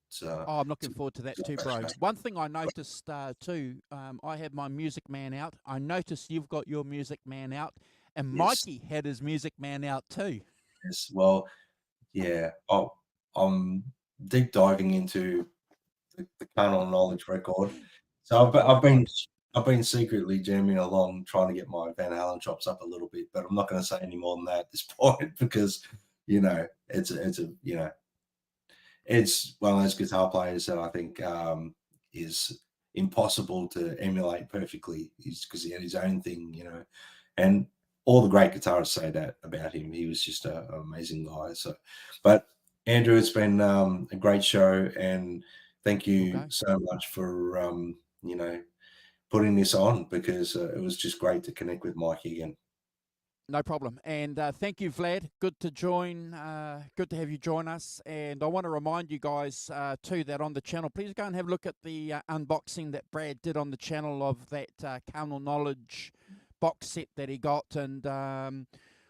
So, I'm looking forward to that too, bro. One thing I noticed too, I had my Music Man out. I noticed you've got your Music Man out, and Mikey had his Music Man out too. Yes, well, yeah, I'm deep diving into the Carnal Knowledge record. So I've been secretly jamming along, trying to get my Van Halen chops up a little bit, but I'm not going to say any more than that at this point because, you know, it's you know, it's one of those guitar players that I think is impossible to emulate perfectly, because he had his own thing, you know, and all the great guitarists say that about him. He was just an amazing guy. So, but Andrew, it's been a great show, and thank you so much for you know, putting this on, because it was just great to connect with Mikey again. No problem. And thank you, Vlad. Good to good to have you join us. And I want to remind you guys too that on the channel, please go and have a look at the unboxing that Brad did on the channel of that Carnal Knowledge box set that he got. And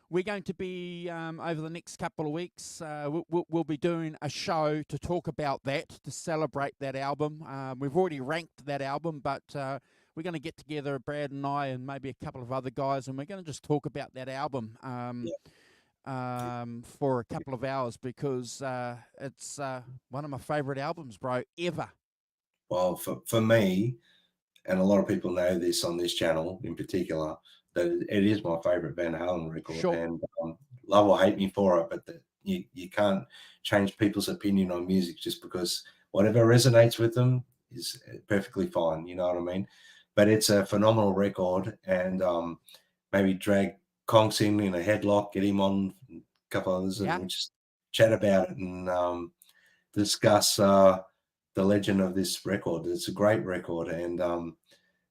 we're going to be over the next couple of weeks. We'll be doing a show to talk about that, to celebrate that album. We've already ranked that album, but we're going to get together, Brad and I, and maybe a couple of other guys, and we're going to just talk about that album for a couple of hours, because it's one of my favorite albums, bro, ever. Well, for me, and a lot of people know this on this channel in particular, that it is my favorite Van Halen record. Sure. And love or hate me for it, but you can't change people's opinion on music just because whatever resonates with them is perfectly fine. You know what I mean? But it's a phenomenal record, and maybe drag Conks in a headlock, get him on a couple others, and we'll just chat about it and discuss the legend of this record. It's a great record, and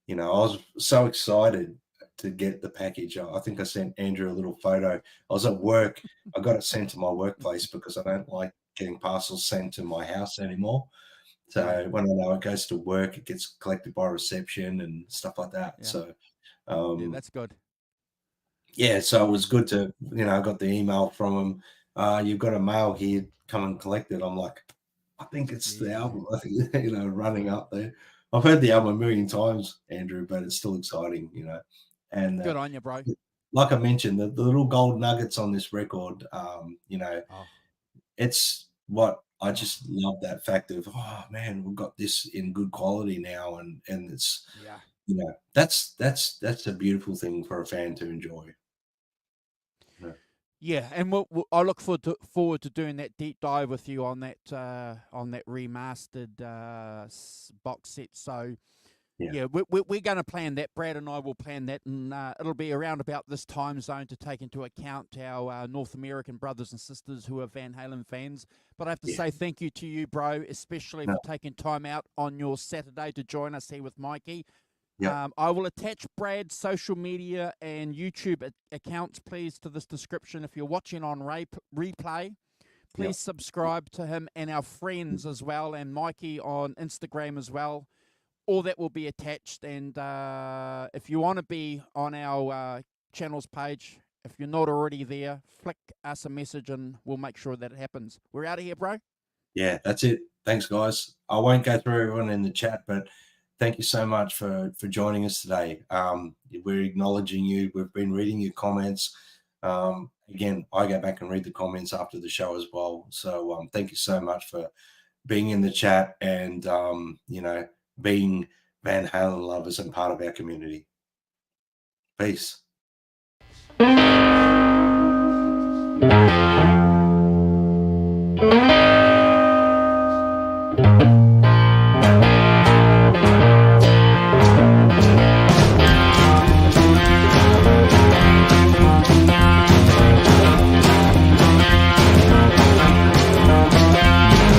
you know, I was so excited to get the package. I think I sent Andrew a little photo. I was at work. I got it sent to my workplace because I don't like getting parcels sent to my house anymore. So when I know it goes to work, it gets collected by reception and stuff like that. Yeah. So Yeah, that's good. Yeah, so it was good to, you know, I got the email from him. You've got a mail here, come and collect it. I'm like, I think it's the album. I think, you know, running up there. I've heard the album a million times, Andrew, but it's still exciting, you know. And good on you, bro. Like I mentioned, the little gold nuggets on this record, you know, it's what I just love, that fact of, oh man, we've got this in good quality now, and it's you know, that's a beautiful thing for a fan to enjoy. Yeah, and I look forward to doing that deep dive with you on that remastered box set. So yeah, we're going to plan that. Brad and I will plan that, and it'll be around about this time zone to take into account our North American brothers and sisters who are Van Halen fans. But I have to say thank you to you, bro, especially for taking time out on your Saturday to join us here with Mikey. I will attach Brad's social media and YouTube accounts, please, to this description. If you're watching on replay, please subscribe to him and our friends as well, and Mikey on Instagram as well. All that will be attached. And if you want to be on our channels page, if you're not already there, flick us a message and we'll make sure that it happens. We're out of here, bro. Yeah, that's it. Thanks, guys. I won't go through everyone in the chat, but thank you so much for joining us today. We're acknowledging you. We've been reading your comments. Again, I go back and read the comments after the show as well. So thank you so much for being in the chat and, you know, being Van Halen lovers and part of our community. Peace.